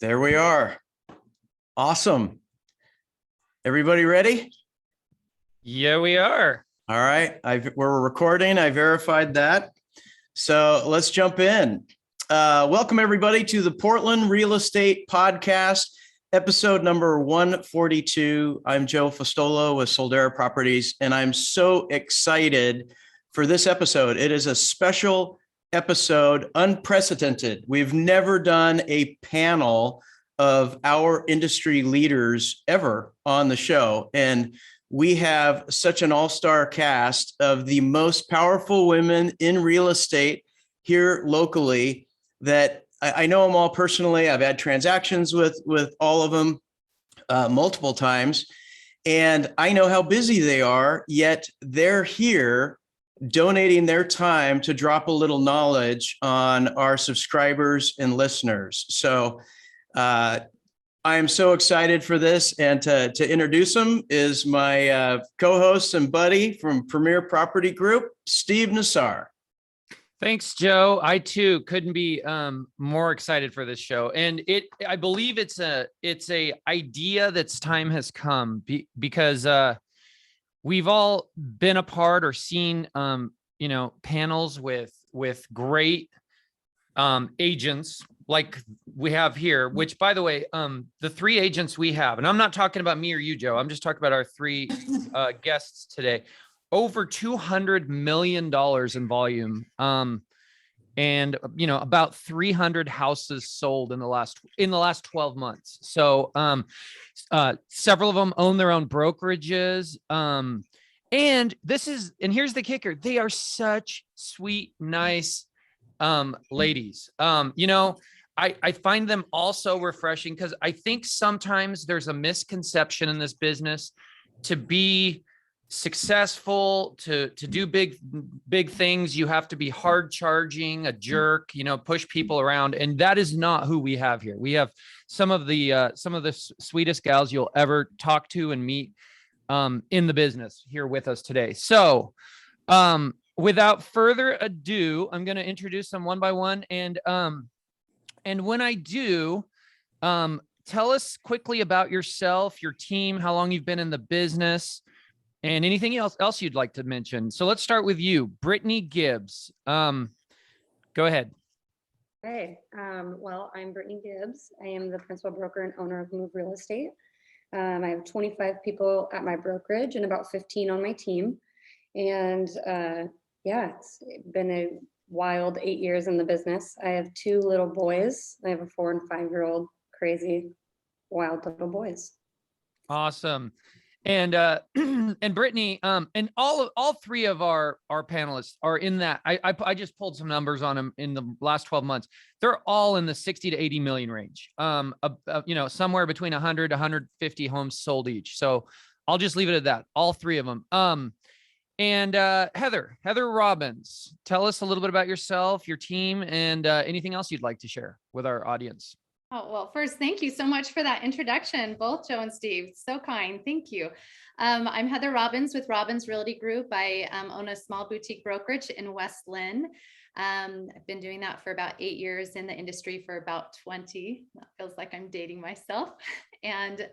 There we are. Awesome. Everybody ready? Yeah, we are. All right. We're recording. I verified that. So let's jump in. Welcome, everybody, to the Portland Real Estate Podcast, episode number 142. I'm Joe Fostolo with Soldera Properties, and I'm so excited for this episode. It is a special episode, unprecedented. We've never done a panel of our industry leaders ever on the show. And we have such an all-star cast of the most powerful women in real estate here locally that I know them all personally. I've had transactions with all of them multiple times, and I know how busy they are, yet they're here donating their time to drop a little knowledge on our subscribers and listeners. So I am so excited for this, and to introduce him is my co-host and buddy from Premier Property Group, Steve Nassar. Thanks, Joe. I too couldn't be more excited for this show, and I believe it's a idea that's time has come because we've all been a part or seen panels with great agents like we have here, which, by the way, the three agents we have, and I'm not talking about me or you, Joe, I'm just talking about our three guests today, over $200 million in volume. And about 300 houses sold in the last 12 months. So several of them own their own brokerages. And here's the kicker. They are such sweet, nice ladies. I find them also refreshing because I think sometimes there's a misconception in this business to be successful, to do big things. You have to be hard charging, a jerk, push people around. And that is not who we have here. We have some of the sweetest gals you'll ever talk to and meet in the business here with us today. So, without further ado, I'm going to introduce them one by one. And when I do, tell us quickly about yourself, your team, how long you've been in the business, and anything else you'd like to mention. So let's start with you, Brittany Gibbs. Go ahead. Hey, well, I'm Brittany Gibbs. I am the principal broker and owner of Move Real Estate. I have 25 people at my brokerage and about 15 on my team. And it's been a wild 8 years in the business. I have two little boys. I have a 4 and 5-year-old, crazy, wild little boys. Awesome. And and Brittany, and all three of our panelists are in that. I just pulled some numbers on them in the last 12 months. They're all in the 60 to 80 million range. Somewhere between 100 to 150 homes sold each. So I'll just leave it at that. All three of them. And Heather Robbins, tell us a little bit about yourself, your team, and anything else you'd like to share with our audience. Oh, well, first, thank you so much for that introduction, both Joe and Steve. So kind. Thank you. I'm Heather Robbins with Robbins Realty Group. I own a small boutique brokerage in West Lynn. I've been doing that for about 8 years, in the industry for about 20. That feels like I'm dating myself. And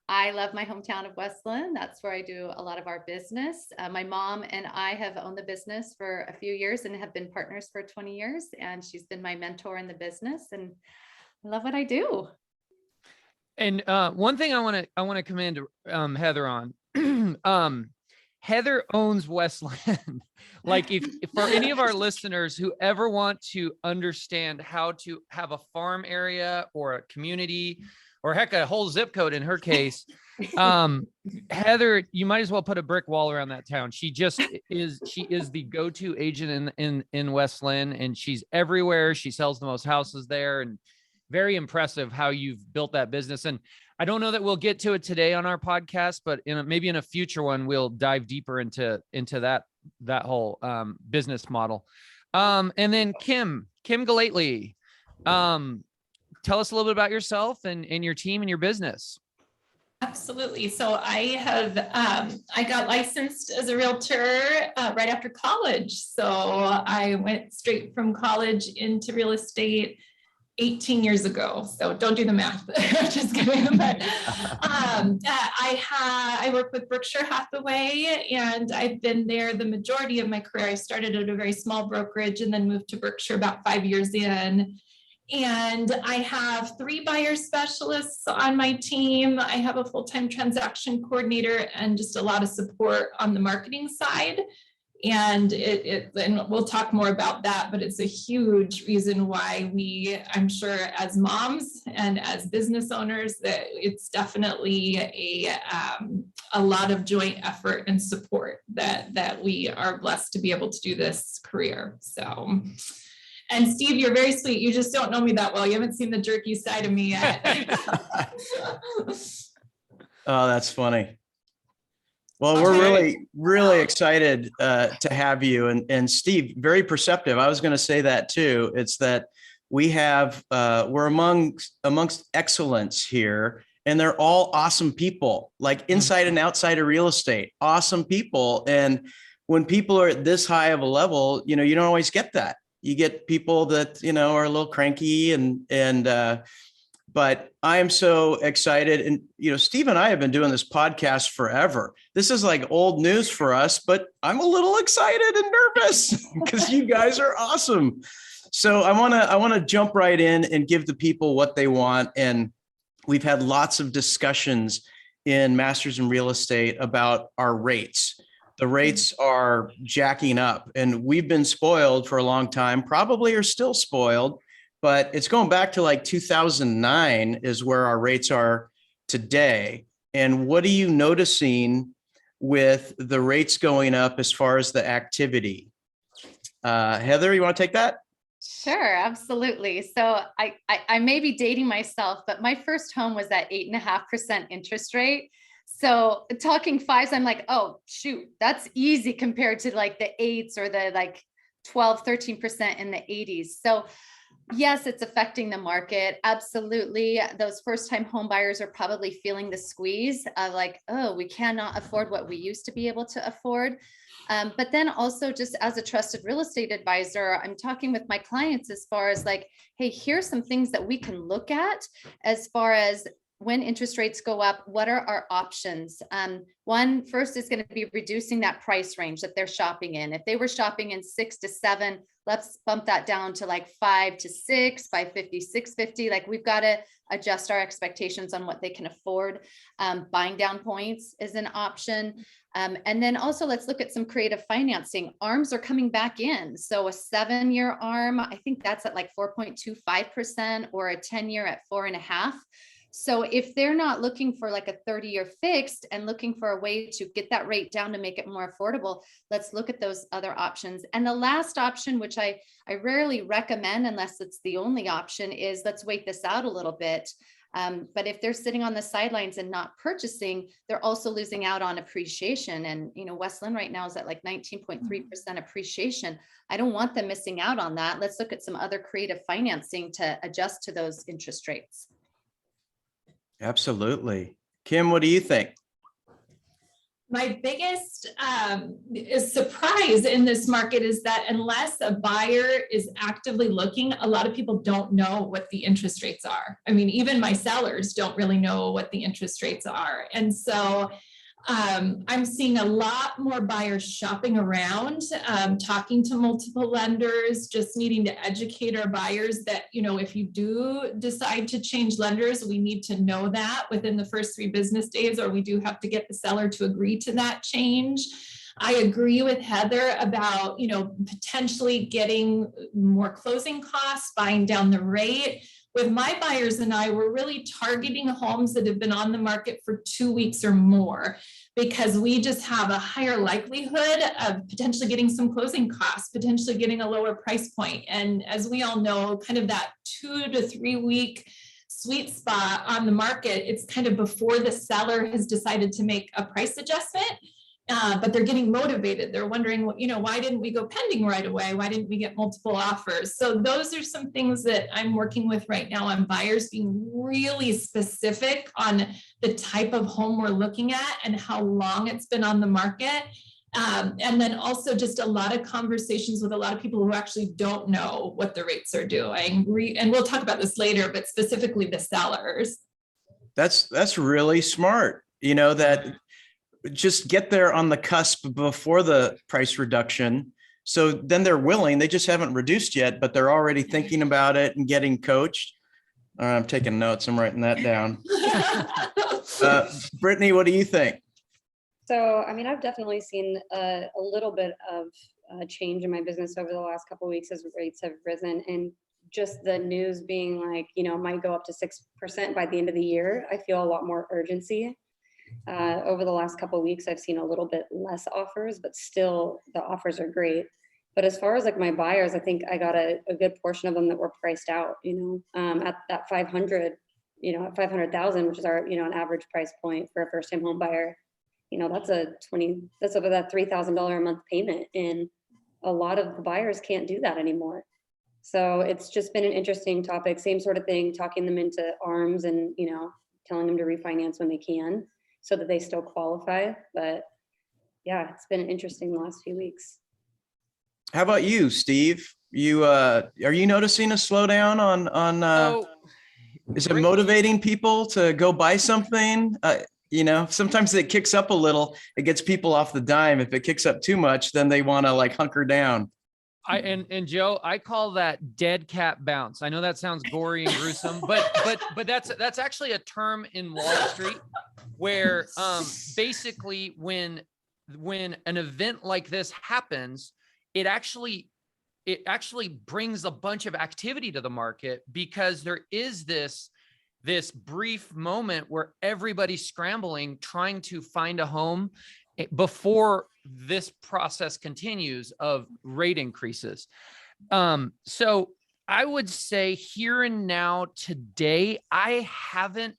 I love my hometown of West Lynn. That's where I do a lot of our business. My mom and I have owned the business for a few years and have been partners for 20 years. And she's been my mentor in the business. And I love what I do. And one thing I want to commend Heather on. Heather owns West Lynn. Like if for any of our listeners who ever want to understand how to have a farm area or a community, or heck, a whole zip code in her case, Heather, you might as well put a brick wall around that town. She is the go-to agent in West Lynn, and she's everywhere. She sells the most houses there, and very impressive how you've built that business. And I don't know that we'll get to it today on our podcast, but maybe in a future one, we'll dive deeper into that whole business model. And then Kim Galately, tell us a little bit about yourself and your team and your business. Absolutely. So I got licensed as a realtor right after college. So I went straight from college into real estate 18 years ago. So don't do the math. Just kidding. But I work with Berkshire Hathaway, and I've been there the majority of my career. I started at a very small brokerage and then moved to Berkshire about 5 years in. And I have 3 buyer specialists on my team. I have a full-time transaction coordinator and just a lot of support on the marketing side. And and we'll talk more about that, but it's a huge reason why I'm sure as moms and as business owners, that it's definitely a lot of joint effort and support that we are blessed to be able to do this career. So, and Steve, you're very sweet. You just don't know me that well. You haven't seen the jerky side of me yet. Oh, that's funny. Well, Okay. we're really excited to have you, and Steve, very perceptive. I was going to say that too. It's that we're amongst excellence here, and they're all awesome people, like inside and outside of real estate, awesome people. And when people are at this high of a level, you don't always get that. You get people that, are a little cranky but I am so excited. And, Steve and I have been doing this podcast forever. This is like old news for us, but I'm a little excited and nervous because you guys are awesome. So I want to jump right in and give the people what they want. And we've had lots of discussions in Masters in Real Estate about our rates. The rates are jacking up, and we've been spoiled for a long time, probably are still spoiled. But it's going back to like 2009 is where our rates are today. And what are you noticing with the rates going up as far as the activity? Heather, you want to take that? Sure, absolutely. So I may be dating myself, but my first home was at 8.5% interest rate. So talking fives, I'm like, oh, shoot, that's easy compared to like the 8s or the like 12, 13% in the 80s. So yes, it's affecting the market. Absolutely. Those first-time home buyers are probably feeling the squeeze of like, oh, we cannot afford what we used to be able to afford. But then also just as a trusted real estate advisor, I'm talking with my clients as far as like, hey, here's some things that we can look at as far as when interest rates go up, what are our options? One first is going to be reducing that price range that they're shopping in. If they were shopping in 6 to 7, let's bump that down to like 5 to 6, 550, 650. Like we've got to adjust our expectations on what they can afford. Buying down points is an option. And then also let's look at some creative financing. ARMs are coming back in. So a 7-year ARM, I think that's at like 4.25% or a 10-year at 4.5%. So if they're not looking for like a 30-year fixed and looking for a way to get that rate down to make it more affordable, let's look at those other options. And the last option, which I rarely recommend unless it's the only option, is let's wait this out a little bit. But if they're sitting on the sidelines and not purchasing, they're also losing out on appreciation. And, West Linn right now is at like 19.3% appreciation. I don't want them missing out on that. Let's look at some other creative financing to adjust to those interest rates. Absolutely. Kim, what do you think? My biggest surprise in this market is that unless a buyer is actively looking, a lot of people don't know what the interest rates are. I mean, even my sellers don't really know what the interest rates are. And so I'm seeing a lot more buyers shopping around, talking to multiple lenders, just needing to educate our buyers that, if you do decide to change lenders, we need to know that within the first 3 business days, or we do have to get the seller to agree to that change. I agree with Heather about, potentially getting more closing costs, buying down the rate. With my buyers and I, we're really targeting homes that have been on the market for 2 weeks or more, because we just have a higher likelihood of potentially getting some closing costs, potentially getting a lower price point. And as we all know, kind of that 2 to 3 week sweet spot on the market, it's kind of before the seller has decided to make a price adjustment. But they're getting motivated. They're wondering, why didn't we go pending right away? Why didn't we get multiple offers? So those are some things that I'm working with right now on buyers, being really specific on the type of home we're looking at and how long it's been on the market. And then also just a lot of conversations with a lot of people who actually don't know what the rates are doing. And we'll talk about this later, but specifically the sellers. That's really smart. You know, that just get there on the cusp before the price reduction. So then they're willing, they just haven't reduced yet, but they're already thinking about it and getting coached. I'm taking notes. I'm writing that down. Brittany, what do you think? So, I mean, I've definitely seen a little bit of change in my business over the last couple of weeks as rates have risen, and just the news being like, you know, might go up to 6% by the end of the year. I feel a lot more urgency. Over the last couple of weeks, I've seen a little bit less offers, but still the offers are great. But as far as like my buyers, I think I got a good portion of them that were priced out, you know, at that 500, you know, at 500,000, which is our, you know, an average price point for a first time home buyer. You know, that's over that $3,000 a month payment. And a lot of the buyers can't do that anymore. So it's just been an interesting topic, same sort of thing, talking them into ARMs and, you know, telling them to refinance when they can so that they still qualify. But yeah, it's been interesting the last few weeks. How about you, Steve? You are you noticing a slowdown on So, is it Great. motivating people to go buy something? You know, sometimes it kicks up a little, it gets people off the dime. If it kicks up too much, then they want to like hunker down. and Joe, I call that dead cat bounce. I know that sounds gory and gruesome, but that's actually a term in Wall Street where basically when an event like this happens, it actually brings a bunch of activity to the market because there is this brief moment where everybody's scrambling, trying to find a home before this process continues of rate increases. So I would say here and now today, I haven't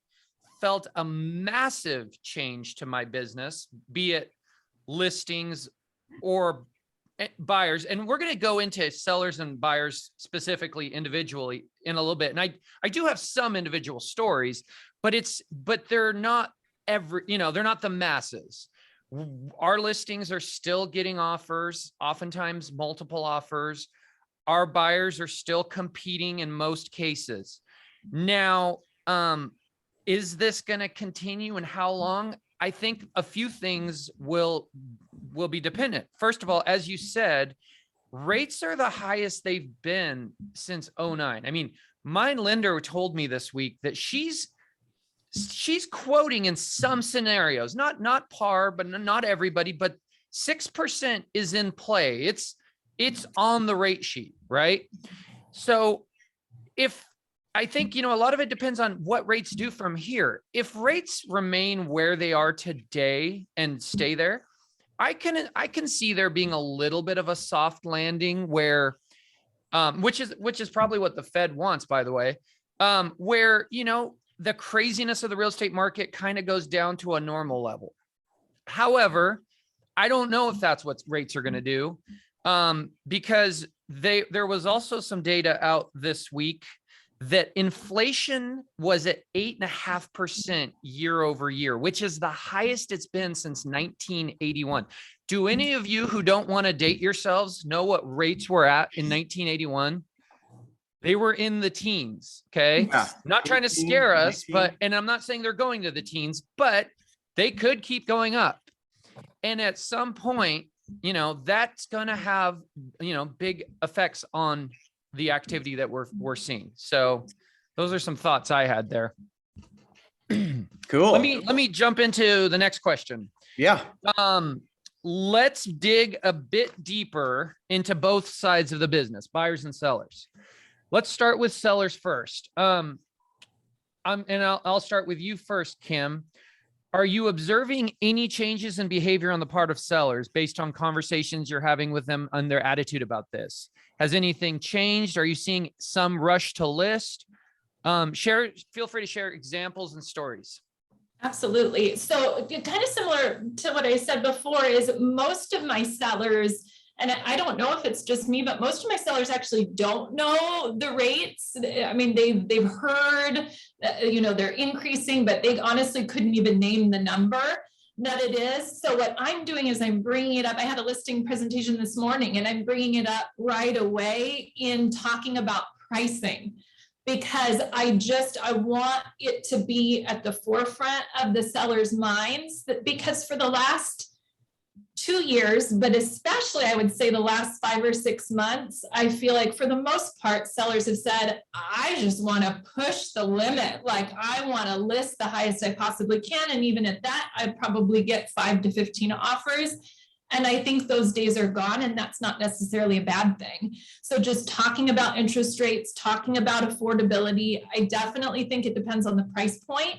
felt a massive change to my business, be it listings or buyers. And we're going to go into sellers and buyers specifically individually in a little bit. And I do have some individual stories, but they're not they're not the masses. Our listings are still getting offers, oftentimes multiple offers. Our buyers are still competing in most cases. Now, is this going to continue and how long? I think a few things will be dependent. First of all, as you said, rates are the highest they've been since 2009. I mean, my lender told me this week that she's quoting in some scenarios, not par, but not everybody, but 6% is in play. It's on the rate sheet, right? So I think, you know, a lot of it depends on what rates do from here. If rates remain where they are today and stay there, I can see there being a little bit of a soft landing where, which is probably what the Fed wants, by the way, where, you know, the craziness of the real estate market kind of goes down to a normal level. However, I don't know if that's what rates are going to do, because there was also some data out this week that inflation was at 8.5% year over year, which is the highest it's been since 1981. Do any of you who don't want to date yourselves know what rates were at in 1981? They were in the teens. Okay. Yeah. Not trying to scare us, and I'm not saying they're going to the teens, but they could keep going up. And at some point, you know, that's going to have, you know, big effects on the activity that we're seeing. So those are some thoughts I had there. Cool. Let me jump into the next question. Yeah. Let's dig a bit deeper into both sides of the business, buyers and sellers. Let's start with sellers first. I'll start with you first, Kim. Are you observing any changes in behavior on the part of sellers based on conversations you're having with them and their attitude about this? Has anything changed? Are you seeing some rush to list? Feel free to share examples and stories. Absolutely. So kind of similar to what I said before is most of my sellers, and I don't know if it's just me, but most of my sellers actually don't know the rates. I mean, they've heard, you know, they're increasing, but they honestly couldn't even name the number. that it is. So what I'm doing is I'm bringing it up. I had a listing presentation this morning and I'm bringing it up right away in talking about pricing, because I want it to be at the forefront of the sellers' minds, because for the last 2 years, but especially I would say the last 5 or 6 months, I feel like for the most part, sellers have said, I just want to push the limit. Like I want to list the highest I possibly can. And even at that, I probably get 5 to 15 offers. And I think those days are gone, and that's not necessarily a bad thing. So just talking about interest rates, talking about affordability, I definitely think it depends on the price point.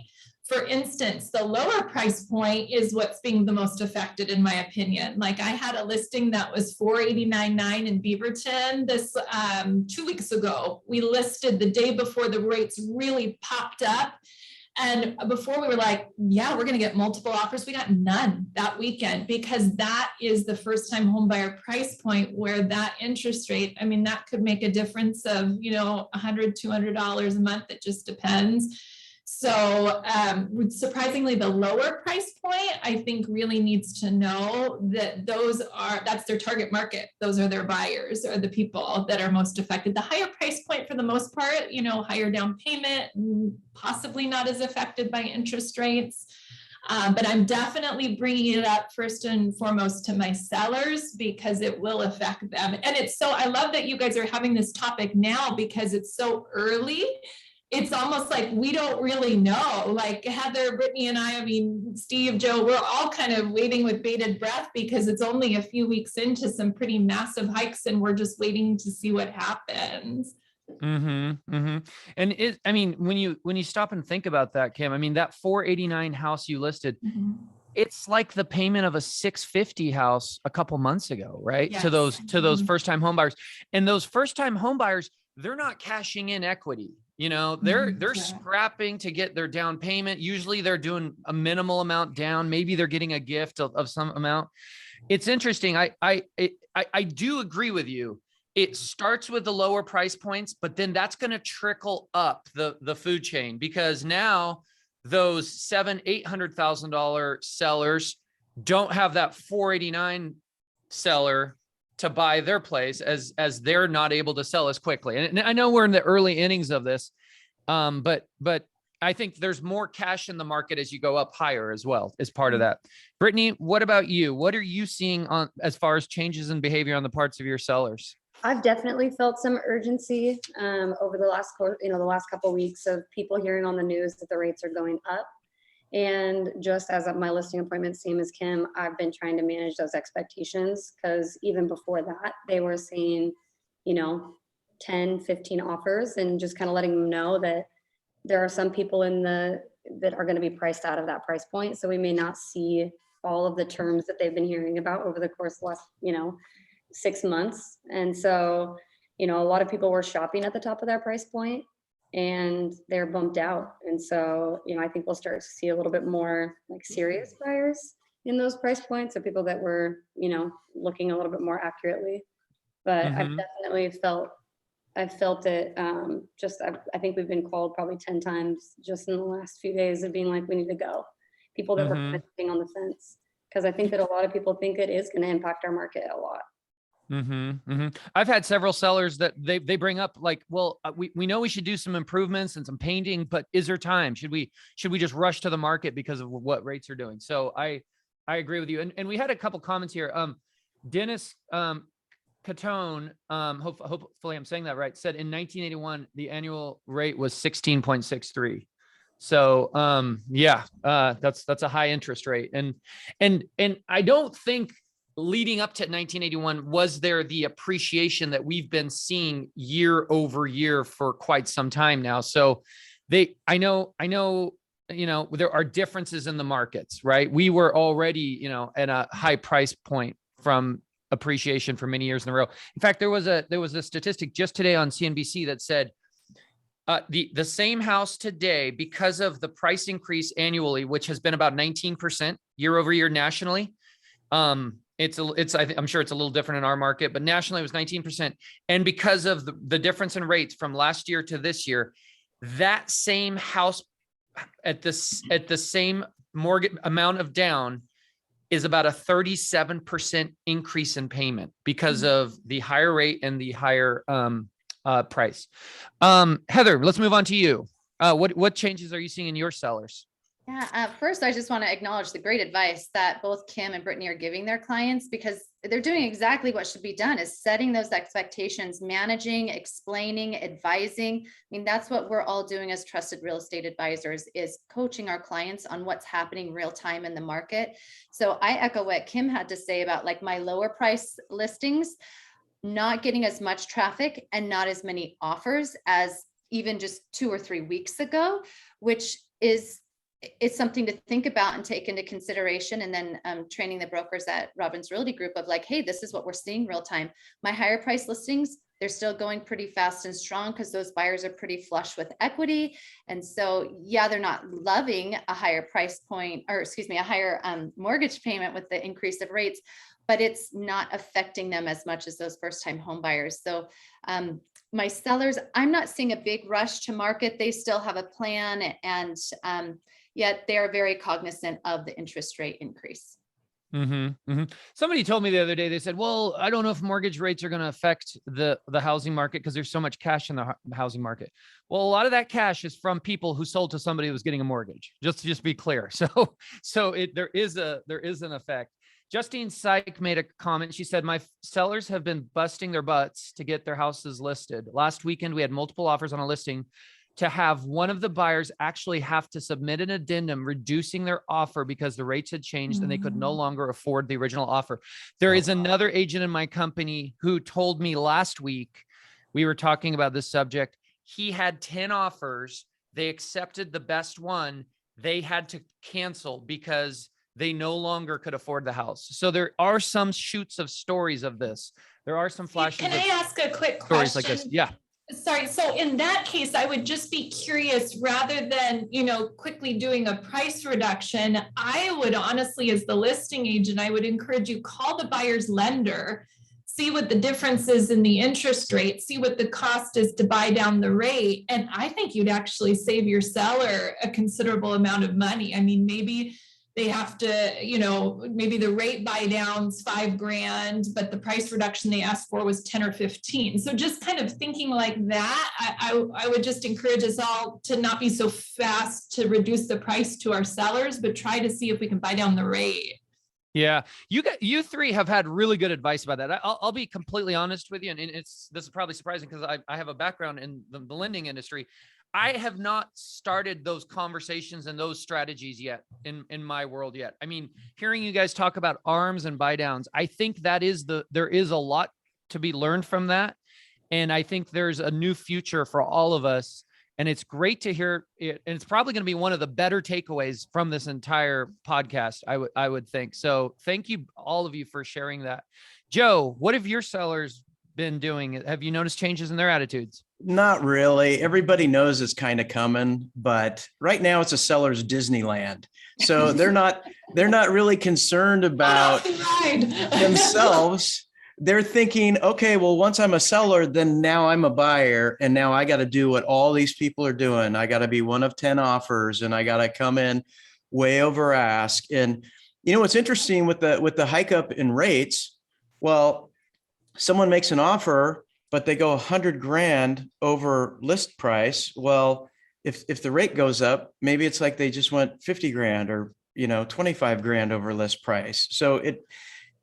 For instance, the lower price point is what's being the most affected, in my opinion. Like I had a listing that was $489.9 in Beaverton this 2 weeks ago. We listed the day before the rates really popped up. And before we were like, yeah, we're going to get multiple offers. We got none that weekend, because that is the first time home buyer price point where that interest rate, I mean, that could make a difference of, $100, $200 a month. It just depends. So surprisingly, the lower price point, I think really needs to know that that's their target market. Those are their buyers, or the people that are most affected. The higher price point, for the most part, higher down payment, possibly not as affected by interest rates. But I'm definitely bringing it up first and foremost to my sellers, because it will affect them. And I love that you guys are having this topic now, because it's so early. It's almost like we don't really know. Like Heather, Brittany, and I mean, Steve, Joe, we're all kind of waiting with bated breath, because it's only a few weeks into some pretty massive hikes, and we're just waiting to see what happens. And when you stop and think about that, Kim, I mean, that 489 house you listed, it's like the payment of a 650 house a couple months ago, right? Yes. To those first-time home buyers. And those first-time home buyers, they're not cashing in equity. They're scrapping to get their down payment. Usually they're doing a minimal amount down. Maybe they're getting a gift of some amount. It's interesting. I do agree with you. It starts with the lower price points, but then that's going to trickle up the food chain, because now those $700,000-$800,000 sellers don't have that 489 seller to buy their place, as they're not able to sell as quickly. And I know we're in the early innings of this, but I think there's more cash in the market as you go up higher as well, as part of that. Brittany, what about you? What are you seeing as far as changes in behavior on the parts of your sellers? I've definitely felt some urgency over the last couple of weeks of people hearing on the news that the rates are going up. And just as of my listing appointment, same as Kim, I've been trying to manage those expectations, because even before that, they were seeing, 10, 15 offers, and just kind of letting them know that there are some people that are going to be priced out of that price point. So we may not see all of the terms that they've been hearing about over the course of the last, 6 months. And so, a lot of people were shopping at the top of their price point, and they're bumped out. And so, I think we'll start to see a little bit more like serious buyers in those price points. So people that were, looking a little bit more accurately. But I've definitely felt it. I think we've been called probably 10 times just in the last few days of being like, we need to go. People that were kind of sitting on the fence, because I think that a lot of people think it is going to impact our market a lot. I've had several sellers that they bring up like, well, we know we should do some improvements and some painting, but is there time? Should we just rush to the market because of what rates are doing? So I agree with you. And we had a couple comments here. Dennis Catone, hopefully I'm saying that right, said in 1981 the annual rate was 16.63. So that's a high interest rate. And I don't think leading up to 1981, was there the appreciation that we've been seeing year over year for quite some time now? So I know, there are differences in the markets, right? We were already, at a high price point from appreciation for many years in a row. In fact, there was a statistic just today on CNBC that said the same house today, because of the price increase annually, which has been about 19% year over year nationally, I'm sure it's a little different in our market, but nationally it was 19%. And because of the difference in rates from last year to this year, that same house at the same mortgage amount of down is about a 37% increase in payment because of the higher rate and the higher price. Heather, let's move on to you. What changes are you seeing in your sellers? Yeah, first, I just want to acknowledge the great advice that both Kim and Brittany are giving their clients, because they're doing exactly what should be done, is setting those expectations, managing, explaining, advising. I mean, that's what we're all doing as trusted real estate advisors, is coaching our clients on what's happening real time in the market. So I echo what Kim had to say about like my lower price listings, not getting as much traffic and not as many offers as even just 2 or 3 weeks ago, which is it's something to think about and take into consideration. And then training the brokers at Robbins Realty Group of like, hey, this is what we're seeing real time. My higher price listings, they're still going pretty fast and strong because those buyers are pretty flush with equity. And so, yeah, they're not loving a higher price point, or excuse me, a higher mortgage payment with the increase of rates, but it's not affecting them as much as those first time home buyers. So my sellers, I'm not seeing a big rush to market. They still have a plan, and yet they're very cognizant of the interest rate increase. Somebody told me the other day, they said, well, I don't know if mortgage rates are going to affect the housing market because there's so much cash in the housing market. Well, a lot of that cash is from people who sold to somebody who was getting a mortgage, just to be clear. So there is an effect. Justine Syke made a comment. She said, my sellers have been busting their butts to get their houses listed. Last weekend, we had multiple offers on a listing to have one of the buyers actually have to submit an addendum reducing their offer because the rates had changed and they could no longer afford the original offer. There is another agent in my company who told me last week, we were talking about this subject. He had 10 offers. They accepted the best one. They had to cancel because they no longer could afford the house. So there are some shoots of stories of this. There are some flashes. Can I ask a quick stories question? Like this? Yeah. Sorry. So in that case, I would just be curious, rather than, quickly doing a price reduction, I would honestly, as the listing agent, I would encourage you, call the buyer's lender, see what the difference is in the interest rate, see what the cost is to buy down the rate. And I think you'd actually save your seller a considerable amount of money. I mean, maybe they have to, maybe the rate buy down's $5,000, but the price reduction they asked for was 10 or 15. So just kind of thinking like that, I would just encourage us all to not be so fast to reduce the price to our sellers, but try to see if we can buy down the rate. Yeah, you three have had really good advice about that. I'll be completely honest with you, and this is probably surprising because I have a background in the lending industry. I have not started those conversations and those strategies yet in my world yet. I mean, hearing you guys talk about ARMs and buy downs, I think there is a lot to be learned from that. And I think there's a new future for all of us. And it's great to hear it. And it's probably going to be one of the better takeaways from this entire podcast, I would think. So thank you, all of you, for sharing that. Joe, what have your sellers been doing? Have you noticed changes in their attitudes? Not really. Everybody knows it's kind of coming, but right now it's a seller's Disneyland. So they're not really concerned about themselves. They're thinking, okay, well, once I'm a seller, then now I'm a buyer, and now I got to do what all these people are doing. I got to be one of 10 offers, and I got to come in way over ask. And what's interesting with the hike up in rates? Well, someone makes an offer, but they go $100,000 over list price. Well, if the rate goes up, maybe it's like they just went $50,000 or $25,000 over list price. So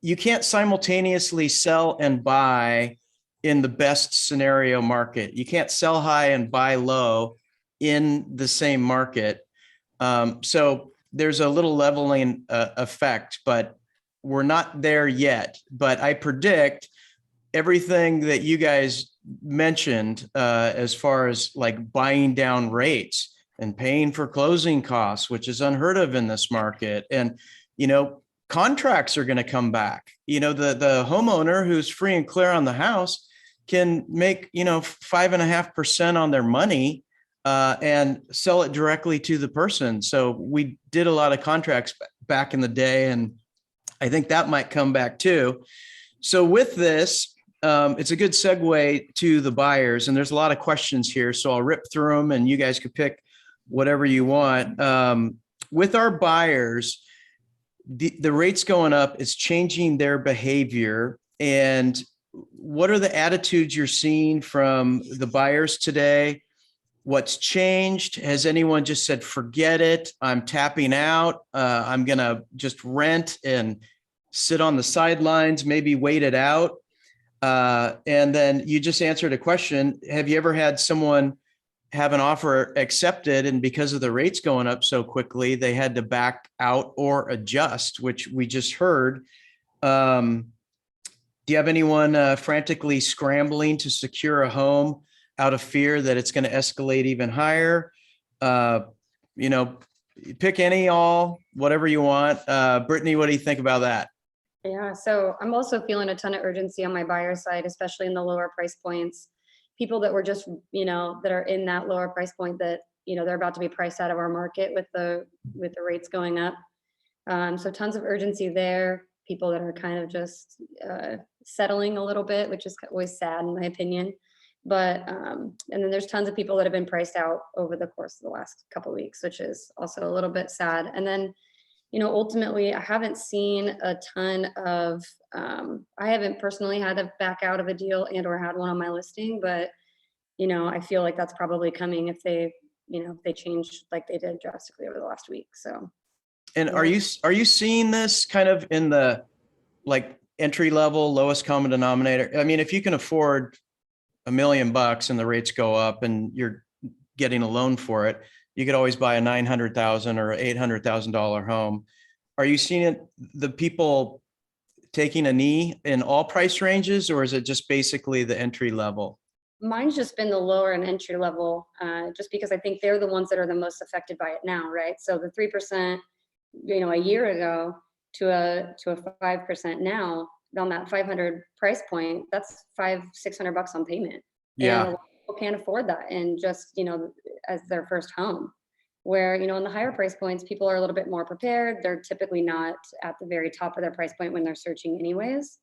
you can't simultaneously sell and buy in the best scenario market. You can't sell high and buy low in the same market. So there's a little leveling effect, but we're not there yet. But I predict everything that you guys mentioned as far as like buying down rates and paying for closing costs, which is unheard of in this market. And, contracts are going to come back. The homeowner who's free and clear on the house can make, 5.5% on their money and sell it directly to the person. So we did a lot of contracts back in the day, and I think that might come back too. So with this, it's a good segue to the buyers, and there's a lot of questions here. So I'll rip through them and you guys could pick whatever you want. with our buyers, the rates going up is changing their behavior. And what are the attitudes you're seeing from the buyers today? What's changed? Has anyone just said, forget it, I'm tapping out, I'm going to just rent and sit on the sidelines, maybe wait it out? And then you just answered a question. Have you ever had someone have an offer accepted, and because of the rates going up so quickly, they had to back out or adjust, which we just heard? Do you have anyone frantically scrambling to secure a home out of fear that it's going to escalate even higher? You know, pick any, all, whatever you want. Brittany, what do you think about that? Yeah, so I'm also feeling a ton of urgency on my buyer side, especially in the lower price points. People that were just, that are in that lower price point that, they're about to be priced out of our market with the rates going up. So tons of urgency there. People that are kind of just settling a little bit, which is always sad in my opinion. But, and then there's tons of people that have been priced out over the course of the last couple of weeks, which is also a little bit sad. And then, ultimately, I haven't seen a ton of, I haven't personally had to back out of a deal and or had one on my listing, but, I feel like that's probably coming if they, if they change like they did drastically over the last week. So. And are you seeing this kind of in the like entry level, lowest common denominator? I mean, if you can afford $1 million and the rates go up and you're getting a loan for it, you could always buy a $900,000 or $800,000 home. Are you seeing it, the people taking a knee in all price ranges, or is it just basically the entry level? Mine's just been the lower and entry level, just because I think they're the ones that are the most affected by it now, right? So the 3%, a year ago to a 5% now, on that 500 price point, that's $500-600 on payment. Yeah. And a lot of people can't afford that, and just, as their first home. Where, in the higher price points, people are a little bit more prepared. They're typically not at the very top of their price point when they're searching anyways.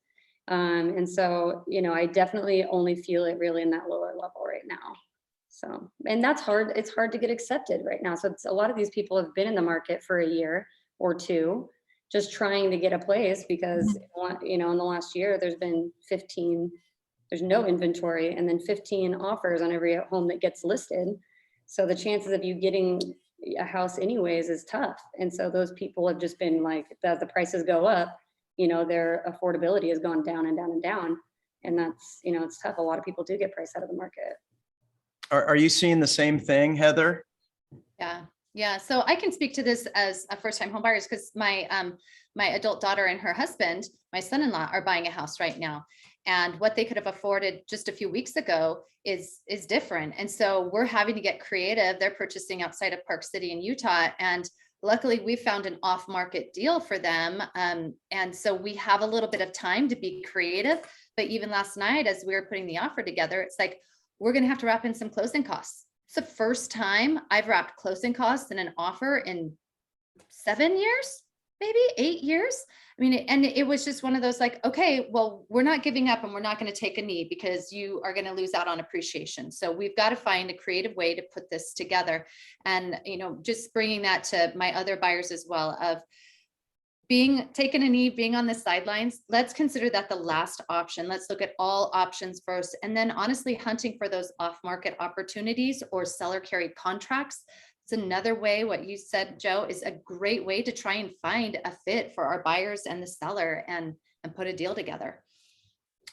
And so, I definitely only feel it really in that lower level right now. So, and that's hard. It's hard to get accepted right now. So a lot of these people have been in the market for a year or two, just trying to get a place because, in the last year, there's been 15, there's no inventory, and then 15 offers on every home that gets listed. So the chances of you getting a house anyways is tough. And so those people have just been like, as the prices go up, their affordability has gone down and down and down. And that's, it's tough. A lot of people do get priced out of the market. Are you seeing the same thing, Heather? Yeah. So I can speak to this as a first-time home buyers because my adult daughter and her husband, my son-in-law, are buying a house right now. And what they could have afforded just a few weeks ago is different. And so we're having to get creative. They're purchasing outside of Park City in Utah. And luckily we found an off-market deal for them. And so we have a little bit of time to be creative. But even last night, as we were putting the offer together, it's like, we're going to have to wrap in some closing costs. It's the first time I've wrapped closing costs in an offer in 7 years, maybe 8 years. I mean, and it was just one of those like, okay, well, we're not giving up and we're not going to take a knee because you are going to lose out on appreciation. So we've got to find a creative way to put this together. And, just bringing that to my other buyers as well, of being taken a knee, being on the sidelines. Let's consider that the last option. Let's look at all options first. And then honestly, hunting for those off-market opportunities or seller carried contracts. It's another way. What you said, Joe, is a great way to try and find a fit for our buyers and the seller and put a deal together.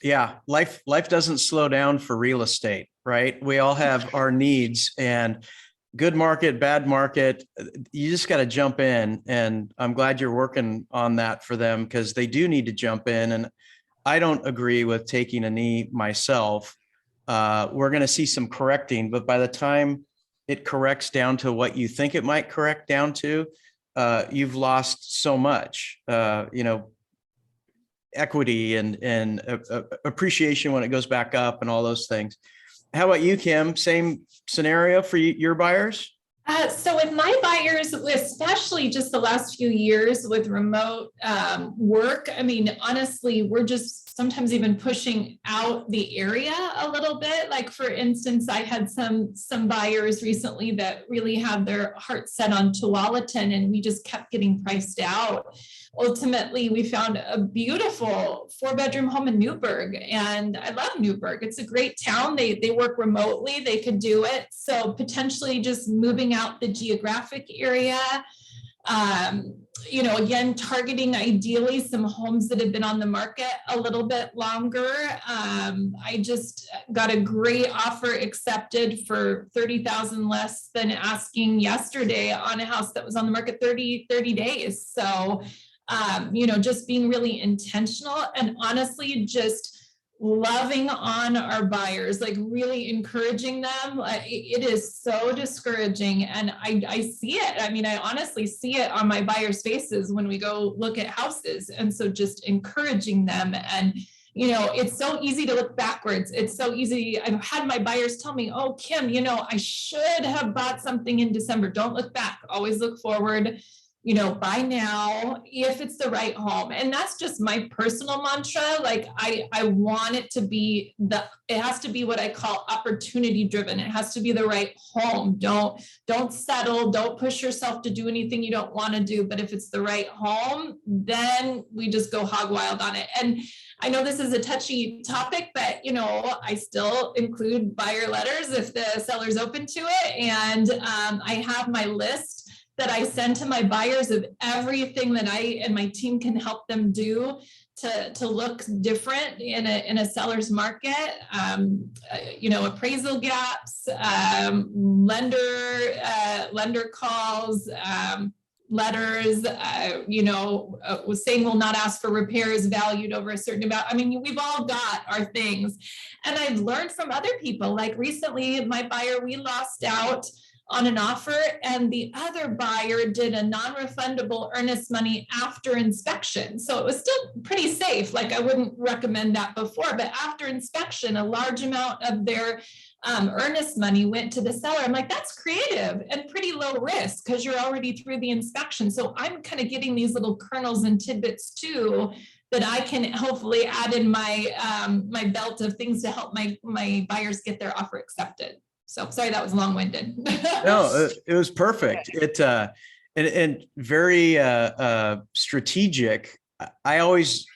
Yeah. Life doesn't slow down for real estate, right? We all have our needs, and good market, bad market, you just got to jump in. And I'm glad you're working on that for them, because they do need to jump in. And I don't agree with taking a knee myself. We're going to see some correcting, but by the time it corrects down to what you think it might correct down to, you've lost so much, equity and appreciation when it goes back up and all those things. How about you, Kim? Same scenario for your buyers? So with my buyers, especially just the last few years with remote work, I mean, honestly, we're just sometimes even pushing out the area a little bit. Like for instance, I had some buyers recently that really had their heart set on Tualatin, and we just kept getting priced out. Ultimately, we found a beautiful 4-bedroom home in Newburgh, and I love Newburgh. It's a great town. They work remotely. They could do it. So potentially just moving out the geographic area. Again, targeting ideally some homes that have been on the market a little bit longer. I just got a great offer accepted for 30,000 less than asking yesterday on a house that was on the market 30 days. So, just being really intentional and honestly just loving on our buyers, like really encouraging them. It is so discouraging, and I see it. I mean, I honestly see it on my buyers' faces when we go look at houses. And so just encouraging them. And it's so easy to look backwards. It's so easy. I've had my buyers tell me, oh, Kim, I should have bought something in December. Don't look back, always look forward. Buy now if it's the right home. And that's just my personal mantra. Like I want it to be it has to be what I call opportunity driven. It has to be the right home. Don't settle, don't push yourself to do anything you don't want to do. But if it's the right home, then we just go hog wild on it. And I know this is a touchy topic, but I still include buyer letters if the seller's open to it. And I have my list that I send to my buyers of everything that I and my team can help them do to look different in a seller's market. Appraisal gaps, lender calls, letters, was saying will not ask for repairs valued over a certain amount. I mean, we've all got our things. And I've learned from other people, like recently my buyer, we lost out on an offer, and the other buyer did a non-refundable earnest money after inspection. So it was still pretty safe. Like I wouldn't recommend that before, but after inspection, a large amount of their earnest money went to the seller. I'm like, that's creative and pretty low risk because you're already through the inspection. So I'm kind of getting these little kernels and tidbits too that I can hopefully add in my my belt of things to help my buyers get their offer accepted. So sorry, that was long-winded. No, it was perfect. It and very strategic. I always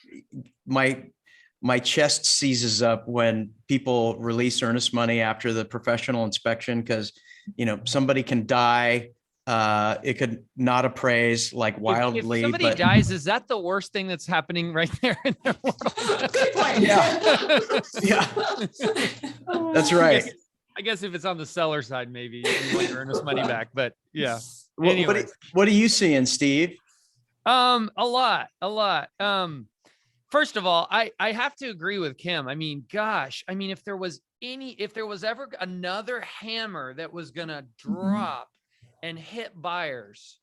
my chest seizes up when people release earnest money after the professional inspection because somebody can die. It could not appraise like wildly. If somebody dies, is that the worst thing that's happening right there in the world? Good point. Yeah, that's right. I guess if it's on the seller side, maybe you want your earnest money back, but yeah. What are you seeing, Steve? A lot. First of all, I have to agree with Kim. I mean, gosh, if there was ever another hammer that was going to drop and hit buyers,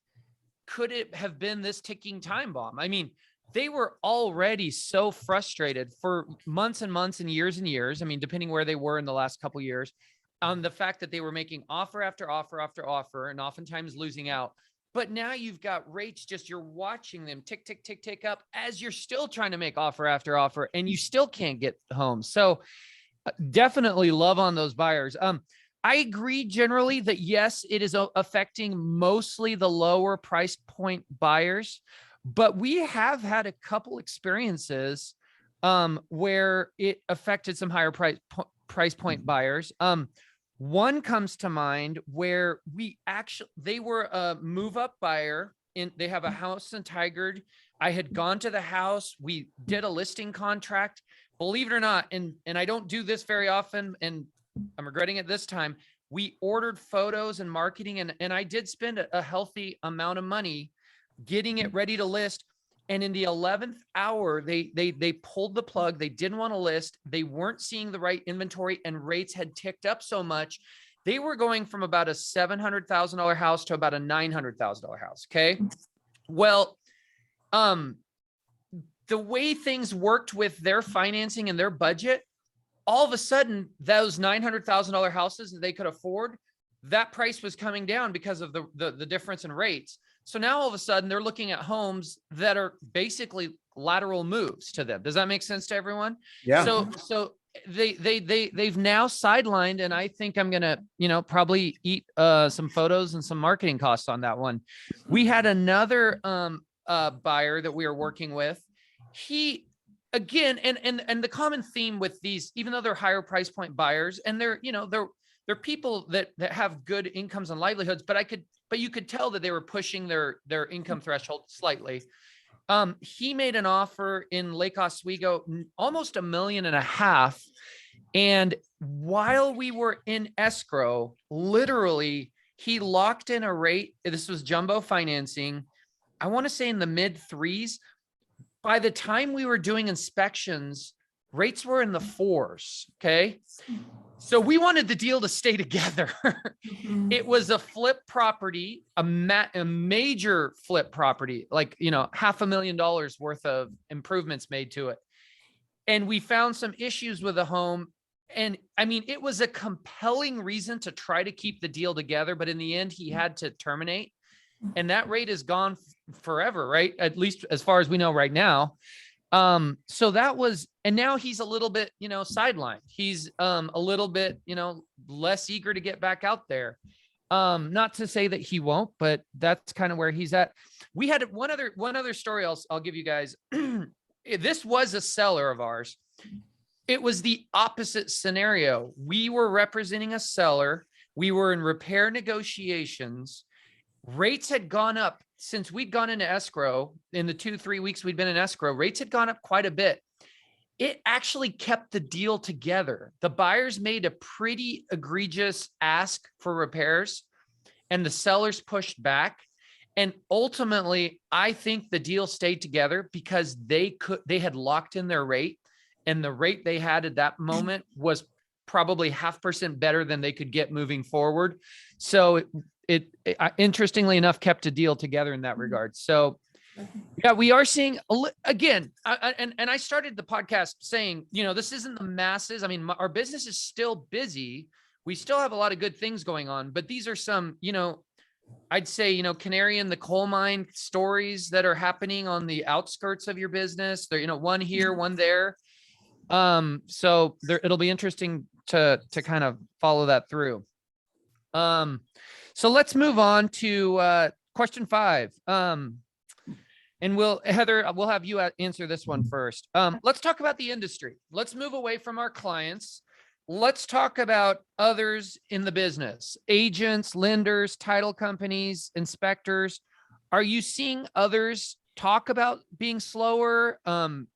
could it have been this ticking time bomb? I mean, they were already so frustrated for months and months and years, depending where they were in the last couple of years, on the fact that they were making offer after offer after offer and oftentimes losing out. But now you've got rates you're watching them tick, tick, tick, tick up as you're still trying to make offer after offer and you still can't get home. So definitely love on those buyers. I agree generally that yes, it is affecting mostly the lower price point buyers, but we have had a couple experiences where it affected some higher price point buyers. One comes to mind where they were a move up buyer they have a house in Tigard. I had gone to the house. We did a listing contract, believe it or not. And I don't do this very often and I'm regretting it this time. We ordered photos and marketing and I did spend a healthy amount of money getting it ready to list. And in the 11th hour, they pulled the plug. They didn't want to list. They weren't seeing the right inventory and rates had ticked up so much. They were going from about a $700,000 house to about a $900,000 house. Okay. Well, the way things worked with their financing and their budget, all of a sudden those $900,000 houses that they could afford, that price was coming down because of the difference in rates. So now all of a sudden they're looking at homes that are basically lateral moves to them. Does that make sense to everyone? Yeah. So they've now sidelined, and I think I'm gonna, probably eat some photos and some marketing costs on that one. We had another buyer that we are working with. He again, and the common theme with these, even though they're higher price point buyers, and they're people that have good incomes and livelihoods, but you could tell that they were pushing their income threshold slightly. He made an offer in Lake Oswego, almost $1.5 million. And while we were in escrow, literally he locked in a rate. This was jumbo financing. I want to say in the mid threes. By the time we were doing inspections, rates were in the fours. Okay. So we wanted the deal to stay together. It was a flip property, a major flip property, like, $500,000 worth of improvements made to it. And we found some issues with the home. And I mean, it was a compelling reason to try to keep the deal together, but in the end, he had to terminate. And that rate is gone forever, right? At least as far as we know right now. So that was, and now he's a little bit, sidelined. He's a little bit, less eager to get back out there. Not to say that he won't, but that's kind of where he's at. We had one other story I'll give you guys. This was a seller of ours. It was the opposite scenario. We were representing a seller. We were in repair negotiations. Rates had gone up since we'd gone into escrow. In the 2-3 weeks we'd been in escrow, rates had gone up quite a bit. It actually kept the deal together. The buyers made a pretty egregious ask for repairs, and the sellers pushed back. And ultimately, I think the deal stayed together because they had locked in their rate, and the rate they had at that moment was probably 0.5% better than they could get moving forward. So it interestingly enough kept a deal together in that regard. So yeah, we are seeing again, and I started the podcast saying, this isn't the masses. I mean, our business is still busy. We still have a lot of good things going on, but these are some, I'd say, canary in the coal mine stories that are happening on the outskirts of your business. There, one here, one there. So it'll be interesting to kind of follow that through. So let's move on to question 5. And Heather, we'll have you answer this one first. Let's talk about the industry. Let's move away from our clients. Let's talk about others in the business, agents, lenders, title companies, inspectors. Are you seeing others talk about being slower? Are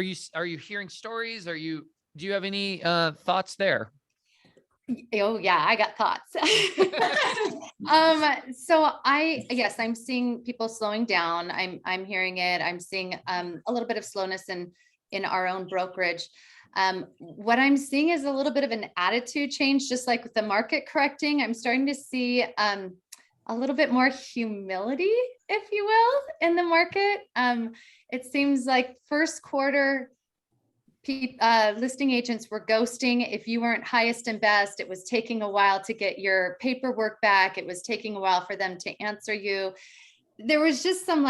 you hearing stories? Do you have any thoughts there? Oh yeah, I got thoughts. Yes, I'm seeing people slowing down. I'm hearing it. I'm seeing a little bit of slowness in our own brokerage. What I'm seeing is a little bit of an attitude change, just like with the market correcting. I'm starting to see a little bit more humility, if you will, in the market. It seems like first quarter listing agents were ghosting. If you weren't highest and best, it was taking a while to get your paperwork back. It was taking a while for them to answer you. There was just some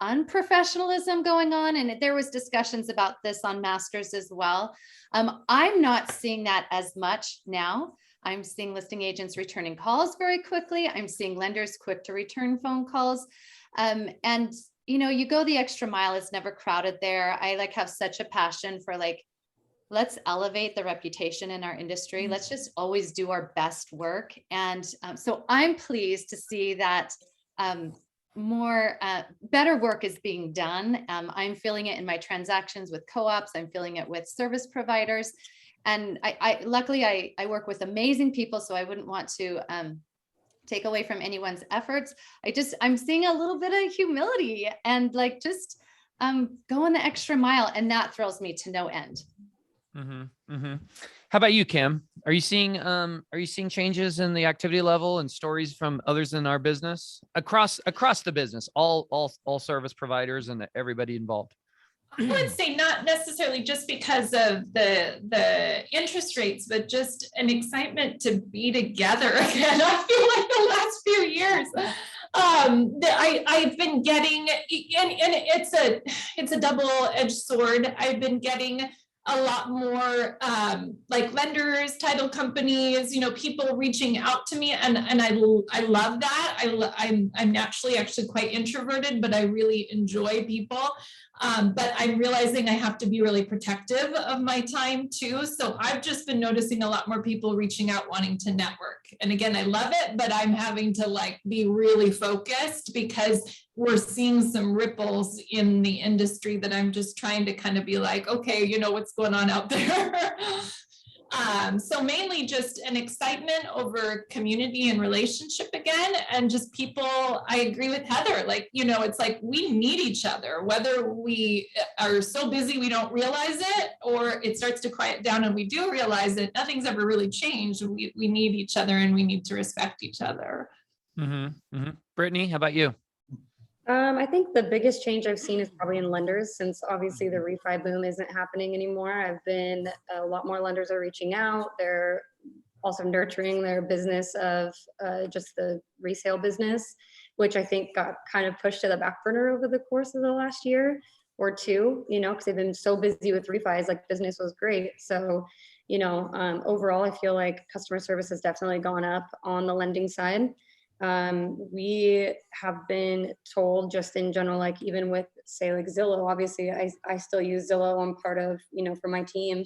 unprofessionalism going on. And there was discussions about this on Masters as well. I'm not seeing that as much now. I'm seeing listing agents returning calls very quickly. I'm seeing lenders quick to return phone calls. And you go the extra mile. It's never crowded there. I have such a passion for let's elevate the reputation in our industry. Let's just always do our best work. And so I'm pleased to see that better work is being done. I'm feeling it in my transactions with co-ops. I'm feeling it with service providers. And luckily I work with amazing people, so I wouldn't want to take away from anyone's efforts. I'm seeing a little bit of humility and just going the extra mile, and that thrills me to no end. Mm-hmm, mm-hmm. How about you, Kim? Are you seeing changes in the activity level and stories from others in our business across the business, all service providers and everybody involved? I would say not necessarily just because of the interest rates, but just an excitement to be together again. I feel like the last few years, I've been getting, and it's a double-edged sword. I've been getting a lot more like lenders, title companies, people reaching out to me, and I love that. I'm naturally actually quite introverted, but I really enjoy people. But I'm realizing I have to be really protective of my time too. So I've just been noticing a lot more people reaching out wanting to network. And again, I love it, but I'm having to like be really focused because we're seeing some ripples in the industry that I'm just trying to kind of be like, okay, what's going on out there. So mainly just an excitement over community and relationship again, and just people. I agree with Heather, like, it's like we need each other, whether we are so busy we don't realize it, or it starts to quiet down and we do realize it. Nothing's ever really changed. We need each other and we need to respect each other. Brittany, how about you? I think the biggest change I've seen is probably in lenders, since obviously the refi boom isn't happening anymore. A lot more lenders are reaching out. They're also nurturing their business of just the resale business, which I think got kind of pushed to the back burner over the course of the last year or two, because they've been so busy with refis, like business was great. So, overall, I feel like customer service has definitely gone up on the lending side. We have been told just in general, like even with say like Zillow, obviously I still use Zillow. I'm part of, for my team,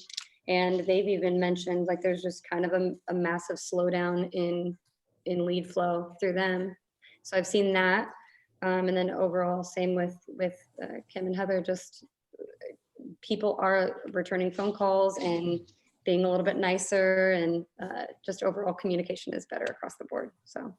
and they've even mentioned like there's just kind of a massive slowdown in lead flow through them. So I've seen that. And then overall, same with Kim and Heather, just people are returning phone calls and being a little bit nicer, and just overall communication is better across the board. So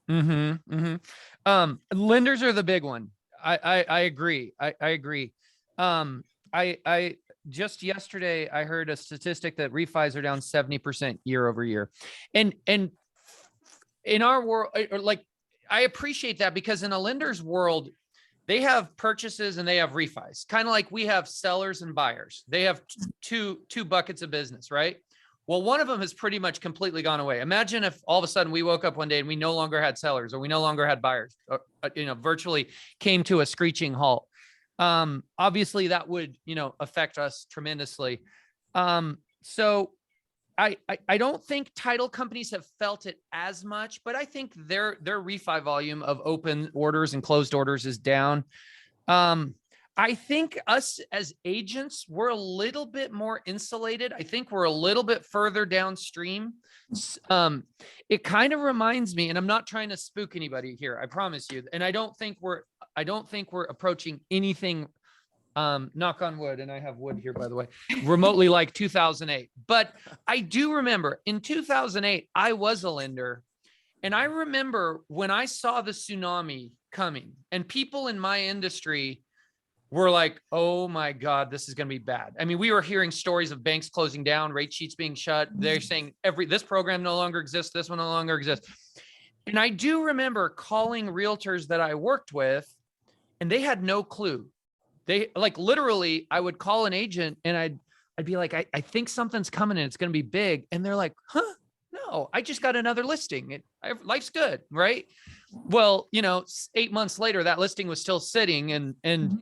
lenders are the big one. I agree. I agree. I just yesterday I heard a statistic that refis are down 70% year over year, and in our world, like I appreciate that, because in a lender's world, they have purchases and they have refis, kind of like we have sellers and buyers. They have two buckets of business, right? Well, one of them has pretty much completely gone away. Imagine if all of a sudden we woke up one day and we no longer had sellers, or we no longer had buyers, or, virtually came to a screeching halt. Obviously that would, affect us tremendously. So I don't think title companies have felt it as much, but I think their refi volume of open orders and closed orders is down. I think us as agents, we're a little bit more insulated. I think we're a little bit further downstream. It kind of reminds me, and I'm not trying to spook anybody here, I promise you. And I don't think we're approaching anything, knock on wood, and I have wood here, by the way, remotely like 2008. But I do remember in 2008, I was a lender. And I remember when I saw the tsunami coming, and people in my industry were like, oh my God, this is going to be bad. I mean, we were hearing stories of banks closing down, rate sheets being shut. They're saying this program no longer exists. This one no longer exists. And I do remember calling realtors that I worked with, and they had no clue. They like literally, I would call an agent and I'd be like, I think something's coming and it's going to be big. And they're like, huh? No, I just got another listing. Life's good, right? Well, 8 months later, that listing was still sitting, and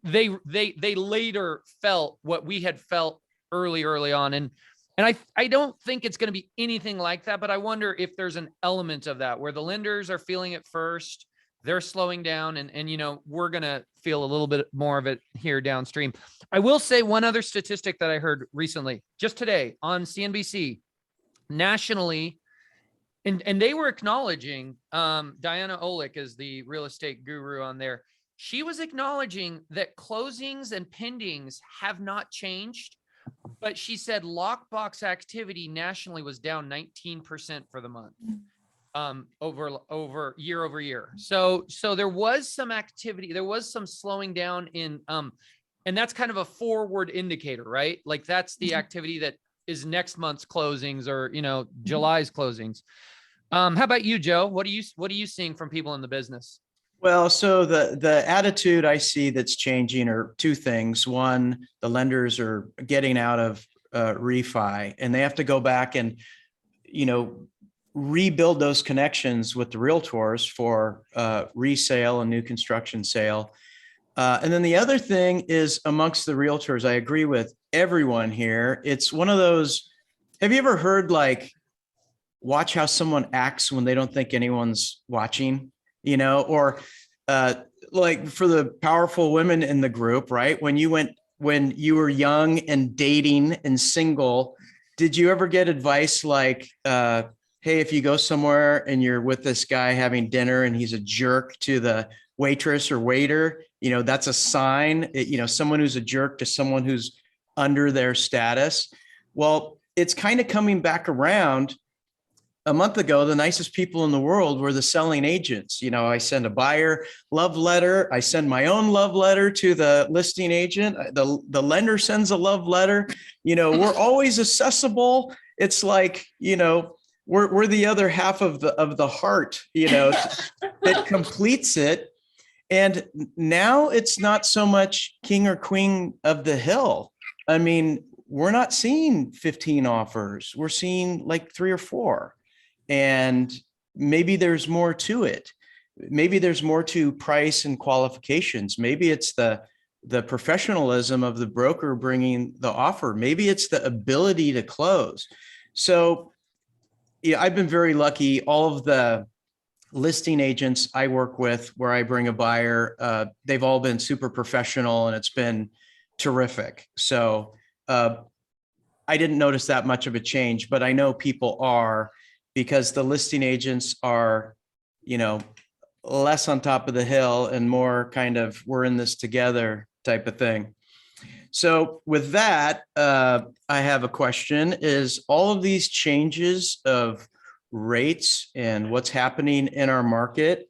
they later felt what we had felt early on. And I don't think it's going to be anything like that, but I wonder if there's an element of that where the lenders are feeling it first, they're slowing down, and we're going to feel a little bit more of it here downstream. I will say one other statistic that I heard recently, just today on CNBC, nationally, and they were acknowledging, Diana Olick is the real estate guru on there. She was acknowledging that closings and pendings have not changed, but she said lockbox activity nationally was down 19% for the month, over year. So there was some activity, there was some slowing down in, and that's kind of a forward indicator, right? Like that's the activity that is next month's closings, or July's closings. How about you, Joe? What are you seeing from people in the business? Well, so the attitude I see that's changing are two things. One, the lenders are getting out of refi, and they have to go back and, you know, rebuild those connections with the realtors for resale and new construction sale. And then the other thing is amongst the realtors, I agree with everyone here. It's one of those, have you ever heard like, watch how someone acts when they don't think anyone's watching, you know, or like for the powerful women in the group, right? When you were young and dating and single, did you ever get advice like, hey, if you go somewhere and you're with this guy having dinner and he's a jerk to the waitress or waiter, you know, that's a sign, you know, someone who's a jerk to someone who's under their status. Well, it's kind of coming back around. A month ago, the nicest people in the world were the selling agents. You know, I send a buyer love letter. I send my own love letter to the listing agent. The lender sends a love letter. You know, we're always accessible. It's like, you know, we're the other half of the heart, you know, that completes it. And now it's not so much king or queen of the hill. I mean, we're not seeing 15 offers. We're seeing like 3 or 4. And maybe there's more to it. Maybe there's more to price and qualifications. Maybe it's the professionalism of the broker bringing the offer. Maybe it's the ability to close. So yeah, I've been very lucky. All of the listing agents I work with where I bring a buyer, they've all been super professional and it's been terrific. So I didn't notice that much of a change, but I know people are, because the listing agents are, you know, less on top of the hill and more kind of, we're in this together type of thing. So with that, I have a question. Is all of these changes of rates and what's happening in our market,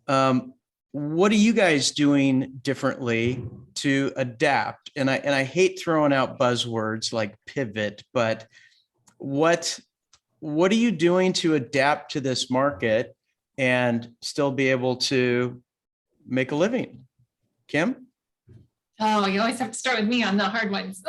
what are you guys doing differently to adapt? And I hate throwing out buzzwords like pivot, but what are you doing to adapt to this market and still be able to make a living? Kim? Oh, you always have to start with me on the hard ones.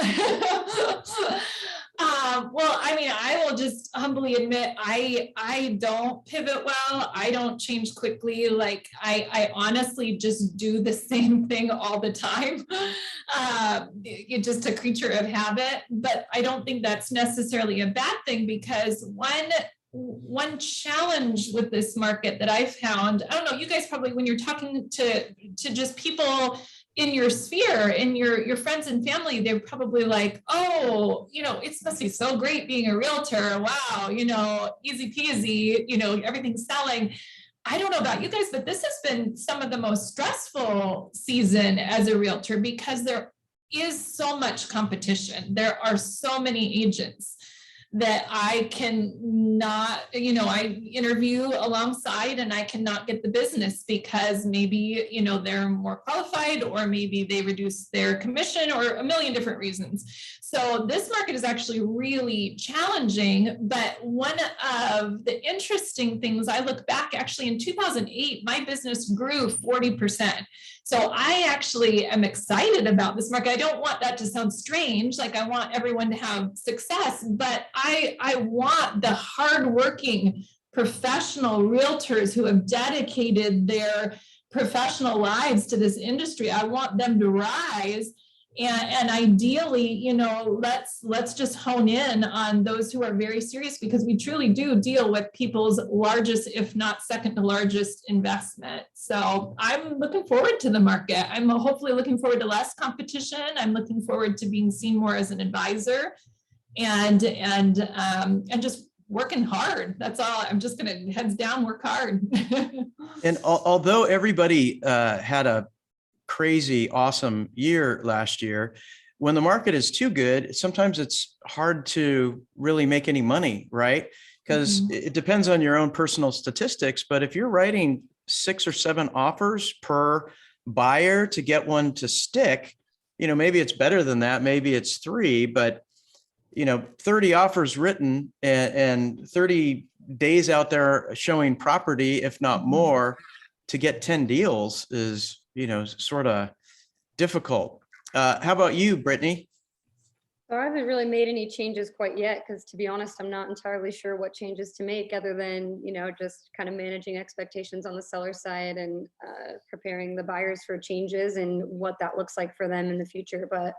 Well, I mean, I will just humbly admit, I don't pivot well. I don't change quickly. Like I honestly just do the same thing all the time. You're just a creature of habit, but I don't think that's necessarily a bad thing, because one challenge with this market that I found, I don't know, you guys probably, when you're talking to just people in your sphere, in your friends and family, they're probably like, oh, you know, it must be so great being a realtor. Wow, you know, easy peasy, you know, everything's selling. I don't know about you guys, but this has been some of the most stressful season as a realtor, because there is so much competition. There are so many agents that I can not, you know, I interview alongside and I cannot get the business because maybe, you know, they're more qualified, or maybe they reduce their commission, or a million different reasons. So this market is actually really challenging. But one of the interesting things, I look back, actually in 2008, my business grew 40%. So I actually am excited about this market. I don't want that to sound strange. Like, I want everyone to have success, but I want the hardworking professional realtors who have dedicated their professional lives to this industry. I want them to rise. And ideally, you know, let's just hone in on those who are very serious, because we truly do deal with people's largest, if not second to largest investment. So I'm looking forward to the market. I'm hopefully looking forward to less competition. I'm looking forward to being seen more as an advisor, and just working hard. That's all. I'm just going to heads down, work hard. And although everybody had a crazy, awesome year last year, when the market is too good, sometimes it's hard to really make any money, right? Because it depends on your own personal statistics. But if you're writing 6 or 7 offers per buyer to get one to stick, you know, maybe it's better than that. Maybe it's 3, but you know, 30 offers written and 30 days out there showing property, if not more, to get 10 deals is, sort of difficult. How about you, Brittany? So I haven't really made any changes quite yet, because to be honest, I'm not entirely sure what changes to make other than, just kind of managing expectations on the seller side and preparing the buyers for changes and what that looks like for them in the future. But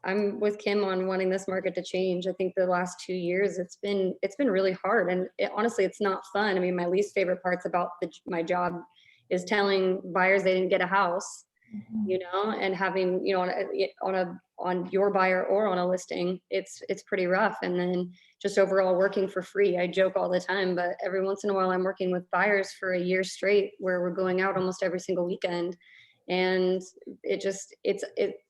I'm with Kim on wanting this market to change. I think the last 2 years, it's been really hard. And honestly, it's not fun. I mean, my least favorite parts about my job is telling buyers they didn't get a house, and having, on your buyer or on a listing, it's pretty rough. And then just overall working for free. I joke all the time, but every once in a while I'm working with buyers for a year straight where we're going out almost every single weekend. And it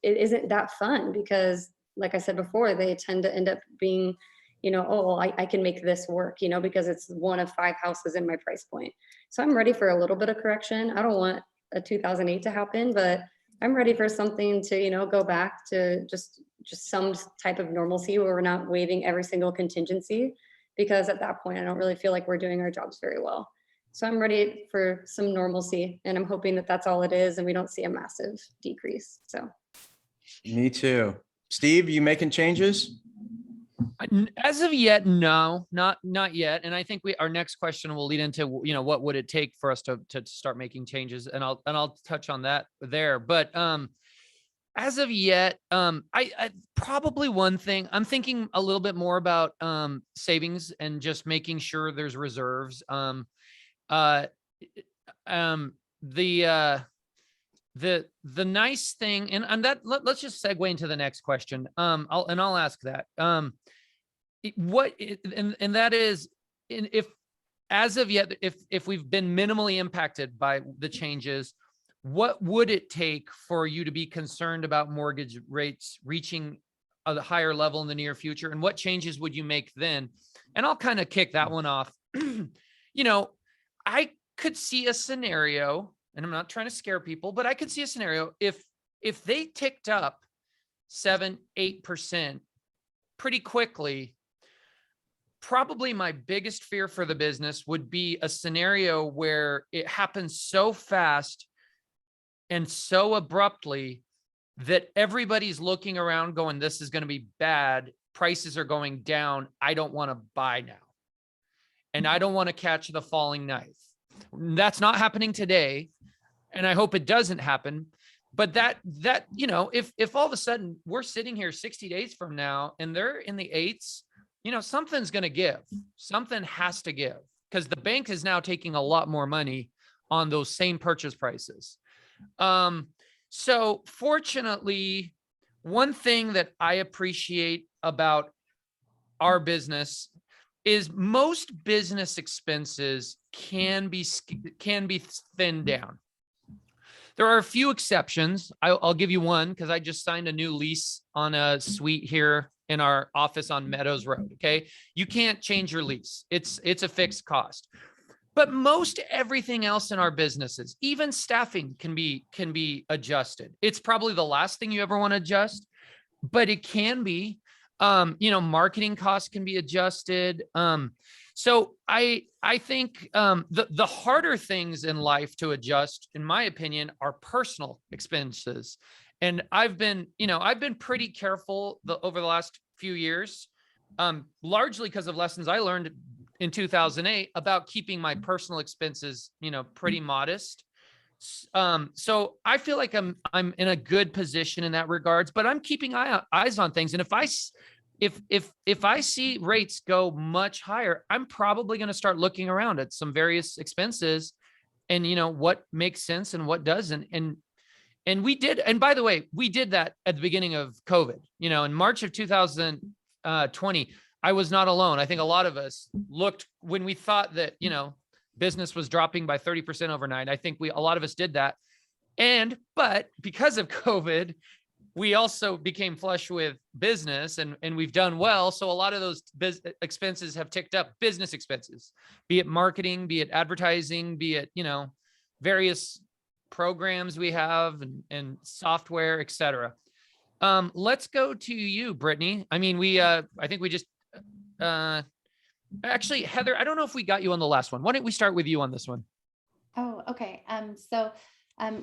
isn't that fun because, like I said before, they tend to end up being, oh, I can make this work, because it's one of 5 houses in my price point. So I'm ready for a little bit of correction. I don't want a 2008 to happen, but I'm ready for something to, go back to just some type of normalcy where we're not waiving every single contingency, because at that point, I don't really feel like we're doing our jobs very well. So I'm ready for some normalcy, and I'm hoping that that's all it is and we don't see a massive decrease. So. Me too. Steve, you making changes? As of yet, no, not yet. And I think our next question will lead into, what would it take for us to start making changes? And I'll touch on that there. But as of yet, I probably one thing I'm thinking a little bit more about savings and just making sure there's reserves. The nice thing, and that let's just segue into the next question. I'll ask that. That is, if as of yet, if we've been minimally impacted by the changes, what would it take for you to be concerned about mortgage rates reaching a higher level in the near future? And what changes would you make then? And I'll kind of kick that one off. I could see a scenario, and I'm not trying to scare people, but I could see a scenario if they ticked up 7-8% pretty quickly. Probably my biggest fear for the business would be a scenario where it happens so fast and so abruptly that everybody's looking around going, this is going to be bad. Prices are going down. I don't want to buy now. And I don't want to catch the falling knife. That's not happening today. And I hope it doesn't happen. But that, if all of a sudden we're sitting here 60 days from now and they're in the 8s, something's going to give. Something has to give, because the bank is now taking a lot more money on those same purchase prices. So fortunately, one thing that I appreciate about our business is most business expenses can be thinned down. There are a few exceptions. I'll give you one, because I just signed a new lease on a suite here in our office on Meadows Road. Okay. You can't change your lease. It's a fixed cost. But most everything else in our businesses, even staffing, can be adjusted. It's probably the last thing you ever want to adjust, but it can be. Marketing costs can be adjusted. So I think the harder things in life to adjust, in my opinion, are personal expenses. And I've been pretty careful over the last few years, largely because of lessons I learned in 2008 about keeping my personal expenses, pretty modest. So I feel like I'm in a good position in that regards, but I'm keeping eyes on things. And if I see rates go much higher, I'm probably going to start looking around at some various expenses and, what makes sense and what doesn't. And we did. And by the way, we did that at the beginning of COVID, in March of 2020, I was not alone. I think a lot of us looked when we thought that, business was dropping by 30% overnight. I think a lot of us did that. But because of COVID, we also became flush with business and we've done well. So a lot of those expenses have ticked up, business expenses, be it marketing, be it advertising, be it, various programs we have and software, et cetera. Let's go to you, Brittany. I mean, I think we just, actually, Heather, I don't know if we got you on the last one. Why don't we start with you on this one? Oh, okay.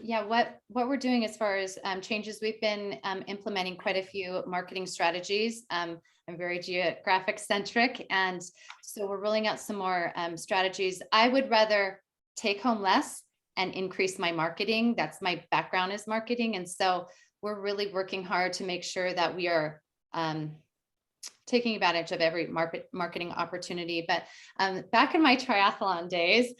Yeah, what we're doing as far as changes, we've been implementing quite a few marketing strategies. I'm very geographic centric, and so we're rolling out some more strategies. I would rather take home less and increase my marketing. That's my background is marketing, and so we're really working hard to make sure that we are taking advantage of every marketing opportunity. But back in my triathlon days,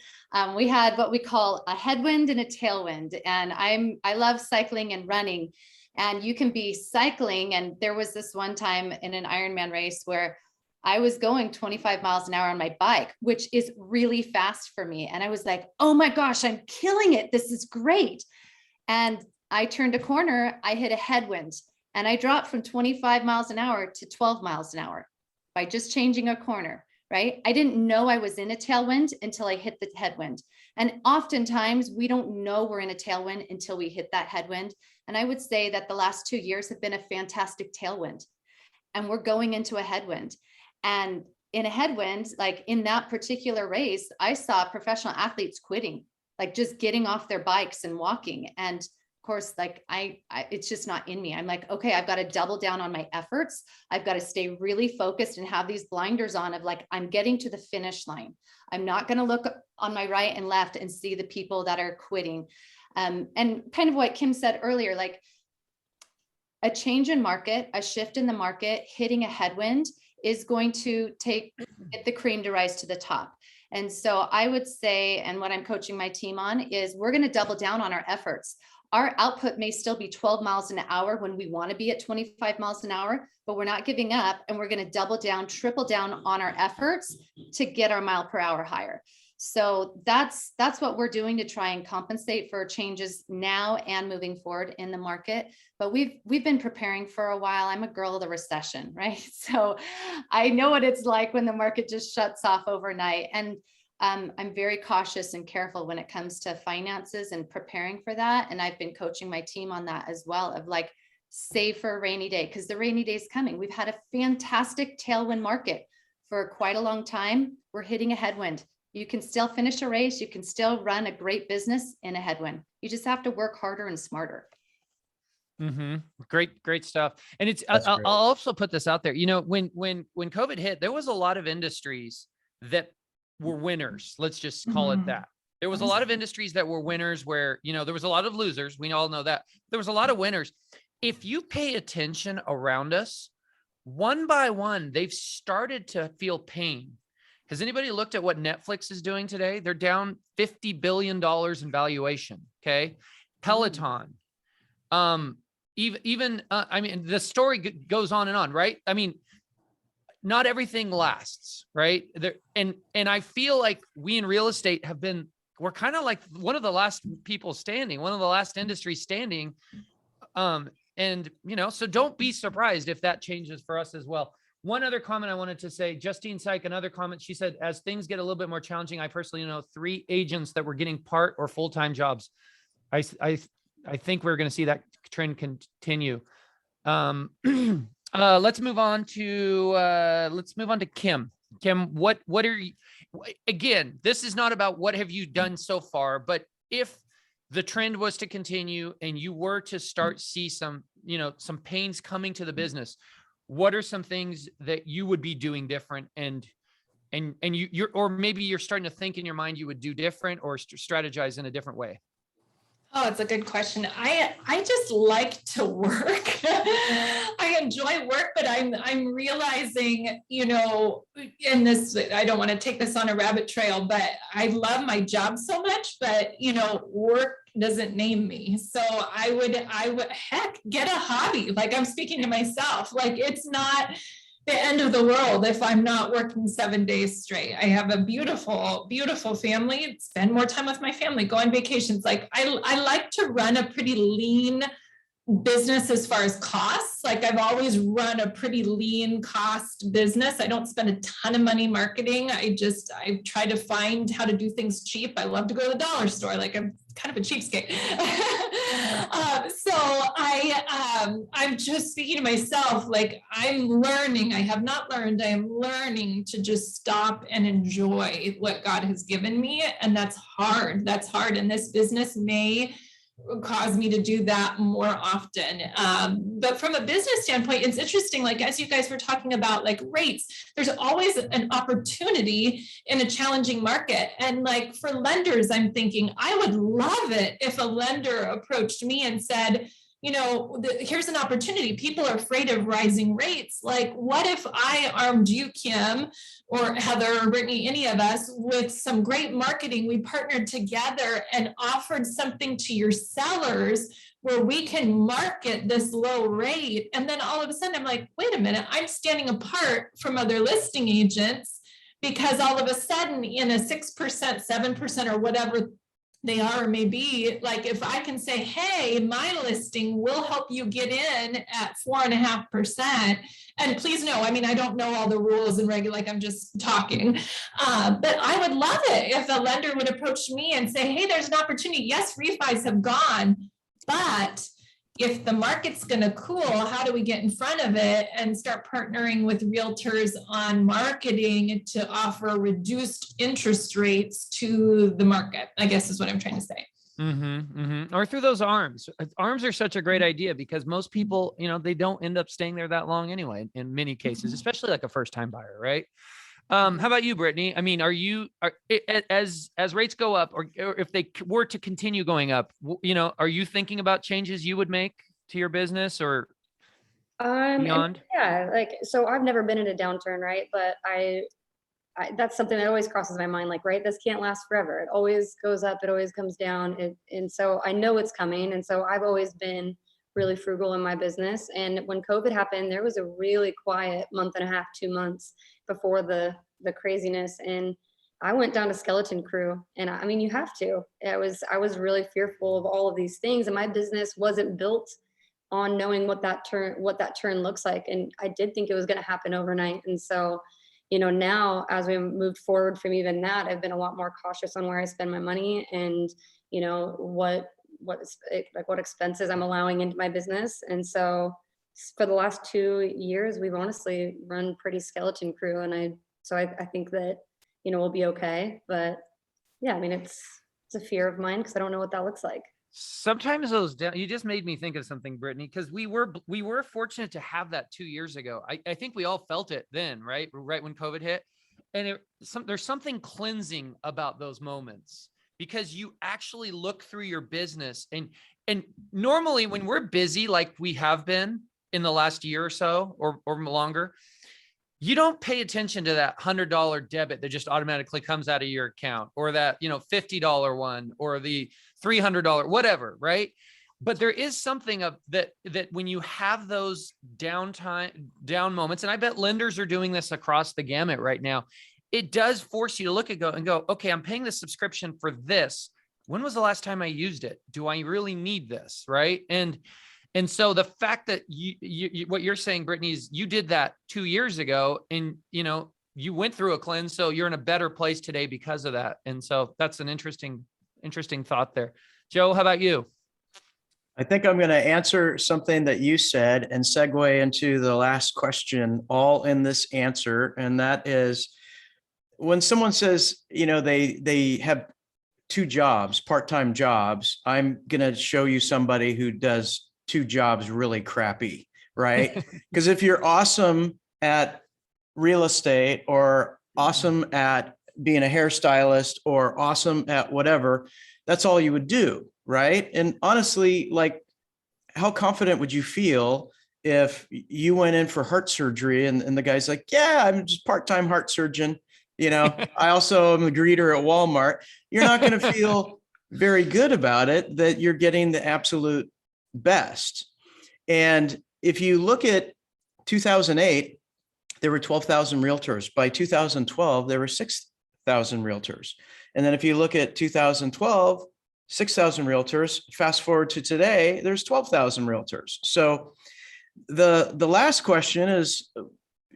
we had what we call a headwind and a tailwind. And I love cycling and running. And you can be cycling. And there was this one time in an Ironman race where I was going 25 miles an hour on my bike, which is really fast for me. And I was like, oh my gosh, I'm killing it. This is great. And I turned a corner, I hit a headwind. And I dropped from 25 miles an hour to 12 miles an hour by just changing a corner, right? I didn't know I was in a tailwind until I hit the headwind. And oftentimes we don't know we're in a tailwind until we hit that headwind. And I would say that the last 2 years have been a fantastic tailwind. And we're going into a headwind. And in a headwind, like in that particular race, I saw professional athletes quitting, like just getting off their bikes and walking. And course, like it's just not in me. I'm like, okay, I've got to double down on my efforts. I've got to stay really focused and have these blinders on of like, I'm getting to the finish line. I'm not going to look on my right and left and see the people that are quitting. And kind of what Kim said earlier, like a change in market, a shift in the market, hitting a headwind is going to get the cream to rise to the top. And so I would say, and what I'm coaching my team on is we're going to double down on our efforts. Our output may still be 12 miles an hour when we want to be at 25 miles an hour, but we're not giving up, and we're going to double down, triple down on our efforts to get our mile per hour higher. So that's what we're doing to try and compensate for changes now and moving forward in the market. But we've been preparing for a while. I'm a girl of the recession, right? So I know what it's like when the market just shuts off overnight. And I'm very cautious and careful when it comes to finances and preparing for that. And I've been coaching my team on that as well, of like, save for a rainy day, because the rainy day is coming. We've had a fantastic tailwind market for quite a long time. We're hitting a headwind. You can still finish a race. You can still run a great business in a headwind. You just have to work harder and smarter. Mm-hmm. Great stuff. And I'll also put this out there. You know, when COVID hit, there was a lot of industries that were winners. Let's just call it that. There was a lot of industries that were winners where, you know, there was a lot of losers. We all know that. There was a lot of winners. If you pay attention around us, one by one, they've started to feel pain. Has anybody looked at what Netflix is doing today? They're down $50 billion in valuation. Okay. Peloton. I mean, the story goes on and on, right? I mean, not everything lasts, right? And I feel like we in real estate we're kind of like one of the last people standing, one of the last industries standing. And, you know, so don't be surprised if that changes for us as well. One other comment I wanted to say, Justine Syke, another comment, she said, as things get a little bit more challenging, I personally know 3 agents that were getting part or full-time jobs. I think we're going to see that trend continue. Let's move on to Kim. Kim, what are you, again, this is not about what have you done so far, but if the trend was to continue and you were to start see some pains coming to the business, what are some things that you would be doing different and you're, or maybe you're starting to think in your mind you would do different or strategize in a different way? Oh, it's a good question. I just like to work. I enjoy work, but I'm realizing, you know, in this, I don't want to take this on a rabbit trail, but I love my job so much, but you know, work doesn't name me. So I would heck, get a hobby. Like I'm speaking to myself, like it's not the end of the world if I'm not working 7 days straight. I have a beautiful, beautiful family, spend more time with my family, go on vacations. Like I like to run a pretty lean business as far as costs. Like I've always run a pretty lean cost business. I don't spend a ton of money marketing. I try to find how to do things cheap. I love to go to the dollar store. Like I'm kind of a cheapskate. I'm just speaking to myself, like I'm learning, I have not learned, I am learning to just stop and enjoy what God has given me. And that's hard. That's hard. And this business may cause me to do that more often. But from a business standpoint, it's interesting, like as you guys were talking about like rates, there's always an opportunity in a challenging market. And like for lenders, I'm thinking, I would love it if a lender approached me and said, you know, here's an opportunity. People are afraid of rising rates. Like, what if I armed you, Kim, or Heather, or Brittany, any of us, with some great marketing? We partnered together and offered something to your sellers where we can market this low rate. And then all of a sudden, I'm like, wait a minute, I'm standing apart from other listing agents because all of a sudden, in a 6%, 7%, or whatever they are or may be, like if I can say, hey, my listing will help you get in at 4.5%. And please know, I mean, I don't know all the rules and regular, like I'm just talking, but I would love it if a lender would approach me and say, hey, there's an opportunity. Yes, refis have gone, but if the market's going to cool, how do we get in front of it and start partnering with realtors on marketing to offer reduced interest rates to the market, I guess is what I'm trying to say. Or through those arms. Arms are such a great idea because most people, you know, they don't end up staying there that long anyway, in many cases, especially like a first-time buyer, right? How about you, Brittany? I mean, as rates go up, or if they were to continue going up, you know, are you thinking about changes you would make to your business or beyond? Yeah, like, so I've never been in a downturn, right? But I that's something that always crosses my mind, like, right, this can't last forever. It always goes up, it always comes down. And so I know it's coming. And so I've always been really frugal in my business. And when COVID happened, there was a really quiet month and a half, 2 months before the craziness. And I went down to skeleton crew. And I mean, you have to. I was really fearful of all of these things. And my business wasn't built on knowing what that turn looks like. And I did think it was going to happen overnight. And so, you know, now as we moved forward from even that, I've been a lot more cautious on where I spend my money and, you know, what expenses I'm allowing into my business. And so for the last 2 years, we've honestly run pretty skeleton crew. And I think that, you know, we'll be okay. But yeah, I mean, it's a fear of mine because I don't know what that looks like. Sometimes you just made me think of something, Brittany, because we were fortunate to have that 2 years ago. I think we all felt it then, right when COVID hit. And there's something cleansing about those moments because you actually look through your business and normally when we're busy, like we have been in the last year or so or longer, you don't pay attention to that $100 debit that just automatically comes out of your account, or that, you know, $50 one, or the $300, whatever, right? But there is something of that when you have those down moments, and I bet lenders are doing this across the gamut right now, it does force you to look at go, okay, I'm paying this subscription for this. When was the last time I used it? Do I really need this, right? And so the fact that you what you're saying, Brittany, is you did that 2 years ago, and you know you went through a cleanse, so you're in a better place today because of that. And so that's an interesting thought there. Joe, how about you? I think I'm going to answer something that you said and segue into the last question, all in this answer, and that is when someone says, you know, they have 2 jobs, part-time jobs. I'm going to show you somebody who does 2 jobs really crappy, right? Because if you're awesome at real estate or awesome at being a hairstylist or awesome at whatever, that's all you would do, right? And honestly, like, how confident would you feel if you went in for heart surgery and the guy's like, yeah, I'm just part-time heart surgeon. You know, I also am a greeter at Walmart. You're not going to feel very good about it that you're getting the absolute best. And if you look at 2008, there were 12,000 realtors. By 2012, there were 6,000 realtors. And then if you look at 2012, 6,000 realtors. Fast forward to today, there's 12,000 realtors. So the last question is,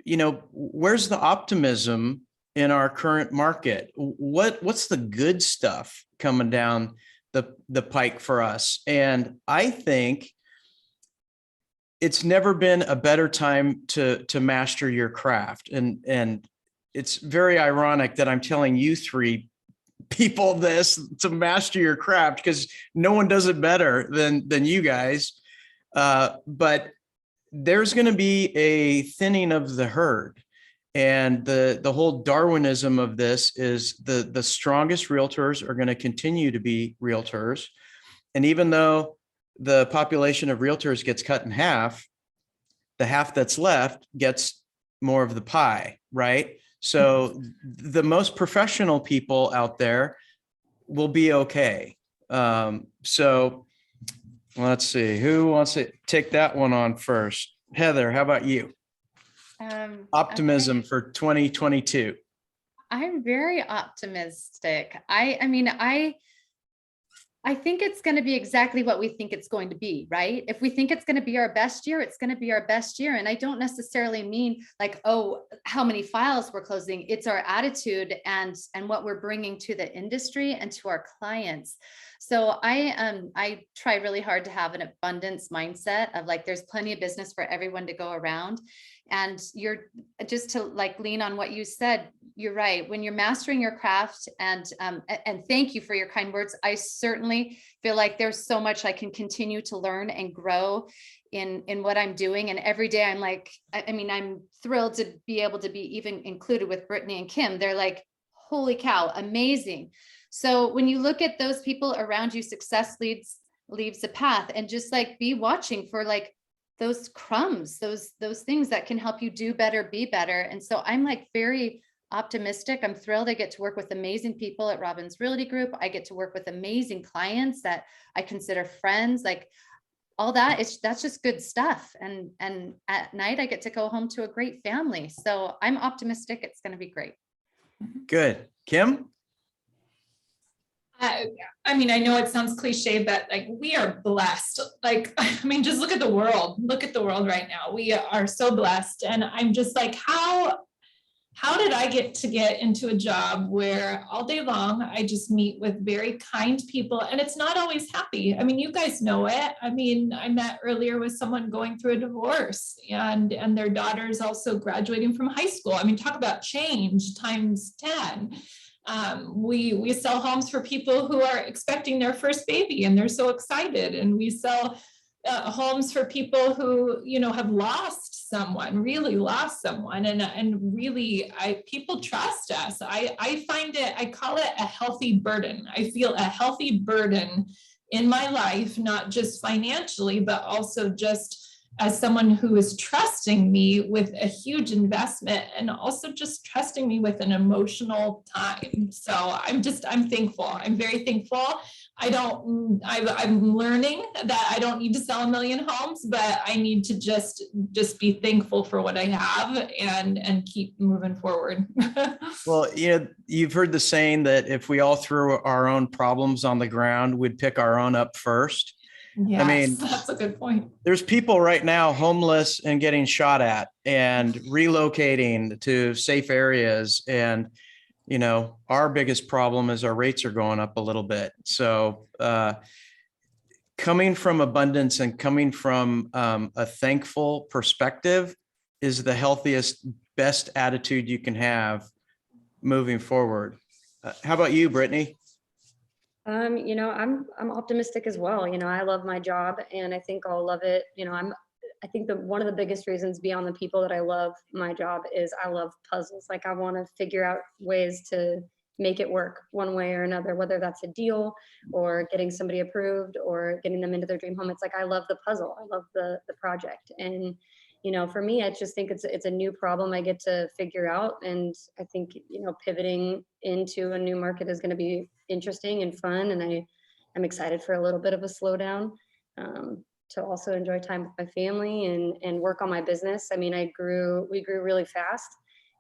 you know, where's the optimism in our current market? What's the good stuff coming down the pike for us. And I think it's never been a better time to master your craft. And it's very ironic that I'm telling you three people this to master your craft, because no one does it better than you guys. But there's going to be a thinning of the herd. And the whole Darwinism of this is the strongest realtors are going to continue to be realtors. And even though the population of realtors gets cut in half, the half that's left gets more of the pie, right? So the most professional people out there will be okay. So let's see, who wants to take that one on first? Heather, how about you? Optimism for 2022. I'm very optimistic. I think it's going to be exactly what we think it's going to be, right? If we think it's going to be our best year, it's going to be our best year. And I don't necessarily mean like, oh, how many files we're closing. It's our attitude and what we're bringing to the industry and to our clients. So I try really hard to have an abundance mindset of like, there's plenty of business for everyone to go around. And you're just to like lean on what you said. You're right. When you're mastering your craft, and thank you for your kind words. I certainly feel like there's so much I can continue to learn and grow in what I'm doing. And every day I'm like, I'm thrilled to be able to be even included with Brittany and Kim. They're like, holy cow, amazing. So when you look at those people around you, success leaves a path, and just like be watching for like those crumbs, those things that can help you do better, be better. And so I'm like very optimistic. I'm thrilled I get to work with amazing people at Robbins Realty Group. I get to work with amazing clients that I consider friends, like all that. That's just good stuff. And at night I get to go home to a great family. So I'm optimistic it's going to be great. Good. Kim? I know it sounds cliche, but like we are blessed. Like, just look at the world. Look at the world right now. We are so blessed. And I'm just like, how did I get into a job where all day long I just meet with very kind people, and it's not always happy. You guys know it. I met earlier with someone going through a divorce, and their daughter's also graduating from high school. Talk about change times 10. We sell homes for people who are expecting their first baby and they're so excited. And we sell homes for people who, have really lost someone. And really, people trust us. I find it, I call it a healthy burden. I feel a healthy burden in my life, not just financially, but also just as someone who is trusting me with a huge investment, and also just trusting me with an emotional time. So I'm thankful. I'm very thankful. I'm learning that I don't need to sell 1 million homes, but I need to just be thankful for what I have and keep moving forward. Well, you've heard the saying that if we all threw our own problems on the ground, we'd pick our own up first. Yes, that's a good point. There's people right now homeless and getting shot at and relocating to safe areas. And, our biggest problem is our rates are going up a little bit. So coming from abundance and coming from a thankful perspective is the healthiest, best attitude you can have moving forward. How about you, Brittany? I'm optimistic as well. I love my job and I think I'll love it. I think one of the biggest reasons beyond the people that I love my job is I love puzzles. Like I want to figure out ways to make it work one way or another, whether that's a deal or getting somebody approved or getting them into their dream home. It's like, I love the puzzle. I love the project. And, for me, I just think it's a new problem I get to figure out. And I think, pivoting into a new market is going to be interesting and fun. And I'm excited for a little bit of a slowdown to also enjoy time with my family and work on my business. we grew really fast,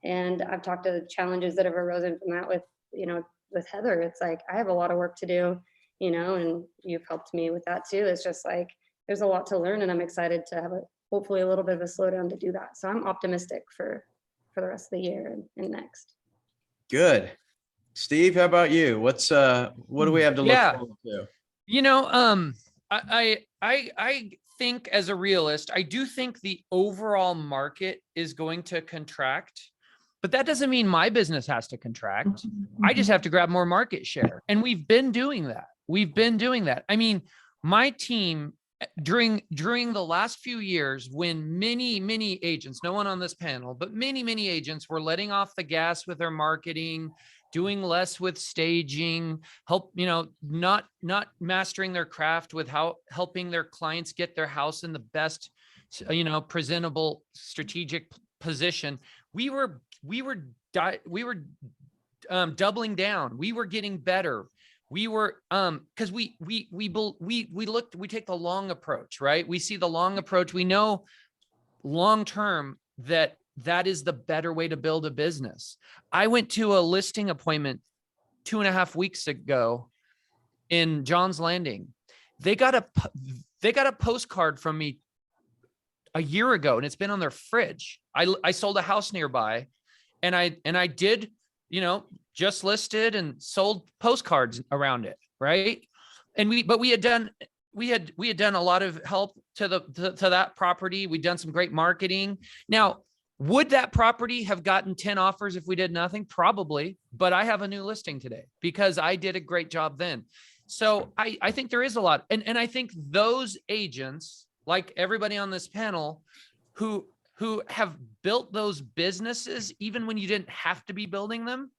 and I've talked to the challenges that have arisen from that with Heather. It's like, I have a lot of work to do, and you've helped me with that too. It's just like, there's a lot to learn, and I'm excited to have hopefully a little bit of a slowdown to do that. So I'm optimistic for the rest of the year and next. Good. Steve, how about you? What do we have to look forward to? You know, I think as a realist, I do think the overall market is going to contract, but that doesn't mean my business has to contract. I just have to grab more market share. And we've been doing that. I mean, my team during the last few years, when many agents, no one on this panel, but many agents were letting off the gas with their marketing, doing less with staging, not mastering their craft with helping their clients get their house in the best, presentable strategic position. We were doubling down. We were getting better. We were, because we take the long approach, right? We see the long approach. We know long-term that is the better way to build a business. I went to a listing appointment 2.5 weeks ago in John's Landing. They got a postcard from me a year ago, and it's been on their fridge. I sold a house nearby, and I did, just listed and sold postcards around it, right? And we had done a lot of help to that property. We'd done some great marketing. Now, would that property have gotten 10 offers if we did nothing? Probably, but I have a new listing today because I did a great job then. So I think there is a lot. And I think those agents, like everybody on this panel, who have built those businesses, even when you didn't have to be building them,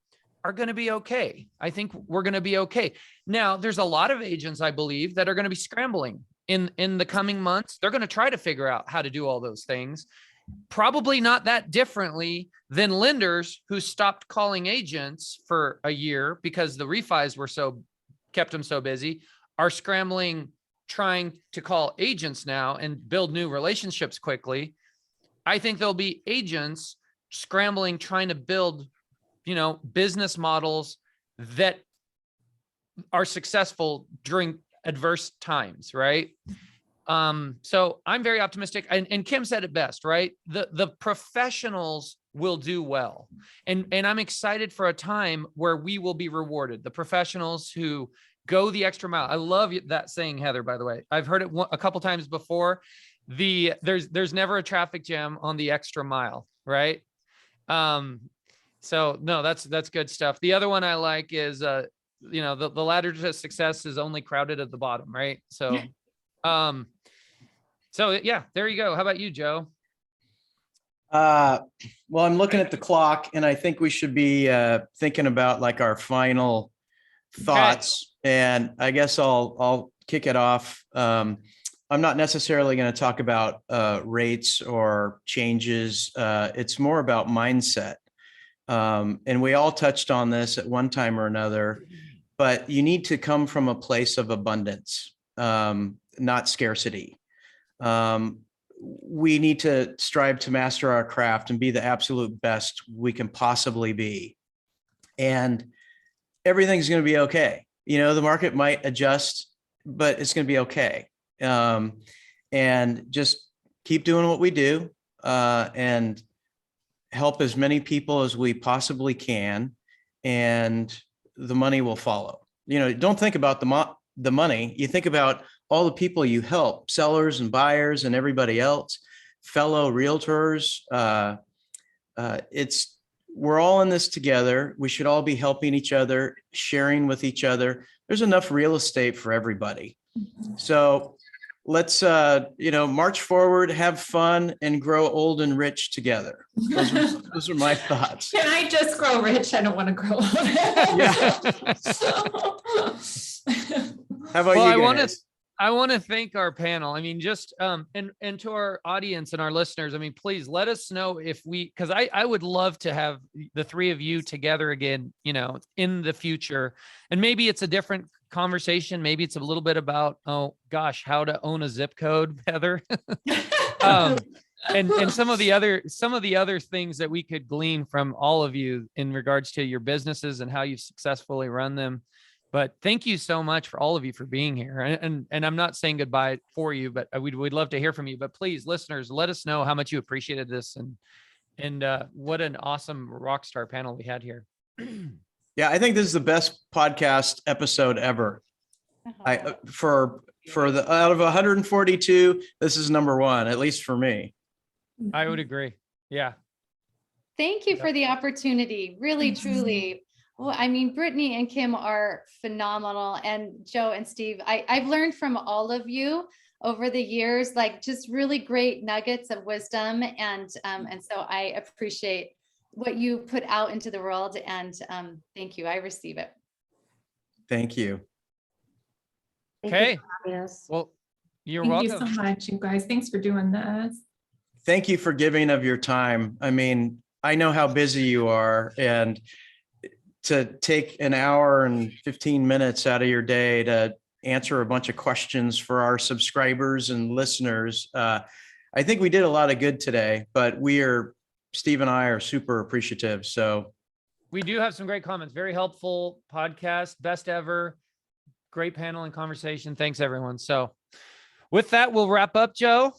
are going to be okay. I think we're going to be okay. Now, there's a lot of agents, I believe, that are going to be scrambling in the coming months. They're going to try to figure out how to do all those things. Probably not that differently than lenders who stopped calling agents for a year because the refis kept them so busy, are scrambling, trying to call agents now and build new relationships quickly. I think there'll be agents scrambling, trying to build, business models that are successful during adverse times, right? So I'm very optimistic, and Kim said it best, right? The professionals will do well. And I'm excited for a time where we will be rewarded. The professionals who go the extra mile. I love that saying, Heather, by the way. I've heard it a couple times before. There's never a traffic jam on the extra mile, right? So no, that's good stuff. The other one I like is, the ladder to success is only crowded at the bottom, right? So, so yeah, there you go. How about you, Joe? Well, I'm looking at the clock, and I think we should be thinking about like our final thoughts. And I guess I'll kick it off. I'm not necessarily going to talk about rates or changes. It's more about mindset. And we all touched on this at one time or another, but you need to come from a place of abundance, not scarcity. We need to strive to master our craft and be the absolute best we can possibly be. And everything's going to be okay. The market might adjust, but it's going to be okay. And just keep doing what we do, and help as many people as we possibly can, and the money will follow. Don't think about the money. You think about all the people you help, sellers and buyers and everybody else, fellow realtors. We're all in this together. We should all be helping each other, sharing with each other. There's enough real estate for everybody. So let's, march forward, have fun, and grow old and rich together. Those are my thoughts. Can I just grow rich? I don't want to grow old. How about you guys? I want to thank our panel. I mean, just, and to our audience and our listeners, I mean, please let us know because I would love to have the three of you together again, in the future. And maybe it's a different conversation. Maybe it's a little bit about, how to own a zip code, Heather. And some of the other things that we could glean from all of you in regards to your businesses and how you've successfully run them. But thank you so much for all of you for being here. And I'm not saying goodbye for you, but we'd love to hear from you. But please, listeners, let us know how much you appreciated this and what an awesome rock star panel we had here. Yeah, I think this is the best podcast episode ever. I for the out of 142, this is number one, at least for me. I would agree. Yeah. Thank you for the opportunity. Really, Mhm. truly. Well, I mean, Brittany and Kim are phenomenal, and Joe and Steve, I've learned from all of you over the years, like just really great nuggets of wisdom. And so I appreciate what you put out into the world, and thank you. I receive it. Thank you. Thank you Okay. for having us. Well, you're Thank you welcome. so much, you guys. Thanks for doing this. Thank you for giving of your time. I mean, I know how busy you are, and to take an hour and 15 minutes out of your day to answer a bunch of questions for our subscribers and listeners. I think we did a lot of good today, but Steve and I are super appreciative. So We do have some great comments. Very helpful podcast. Best ever. Great panel and conversation. Thanks, everyone. So with that, we'll wrap up, Joe.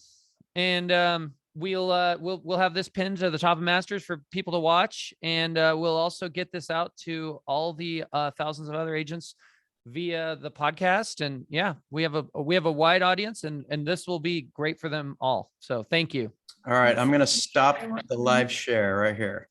And we'll have this pinned to the top of Masters for people to watch. And we'll also get this out to all the thousands of other agents via the podcast. And yeah, we have a wide audience, and this will be great for them all. So thank you. all right, I'm going to stop the live share right here.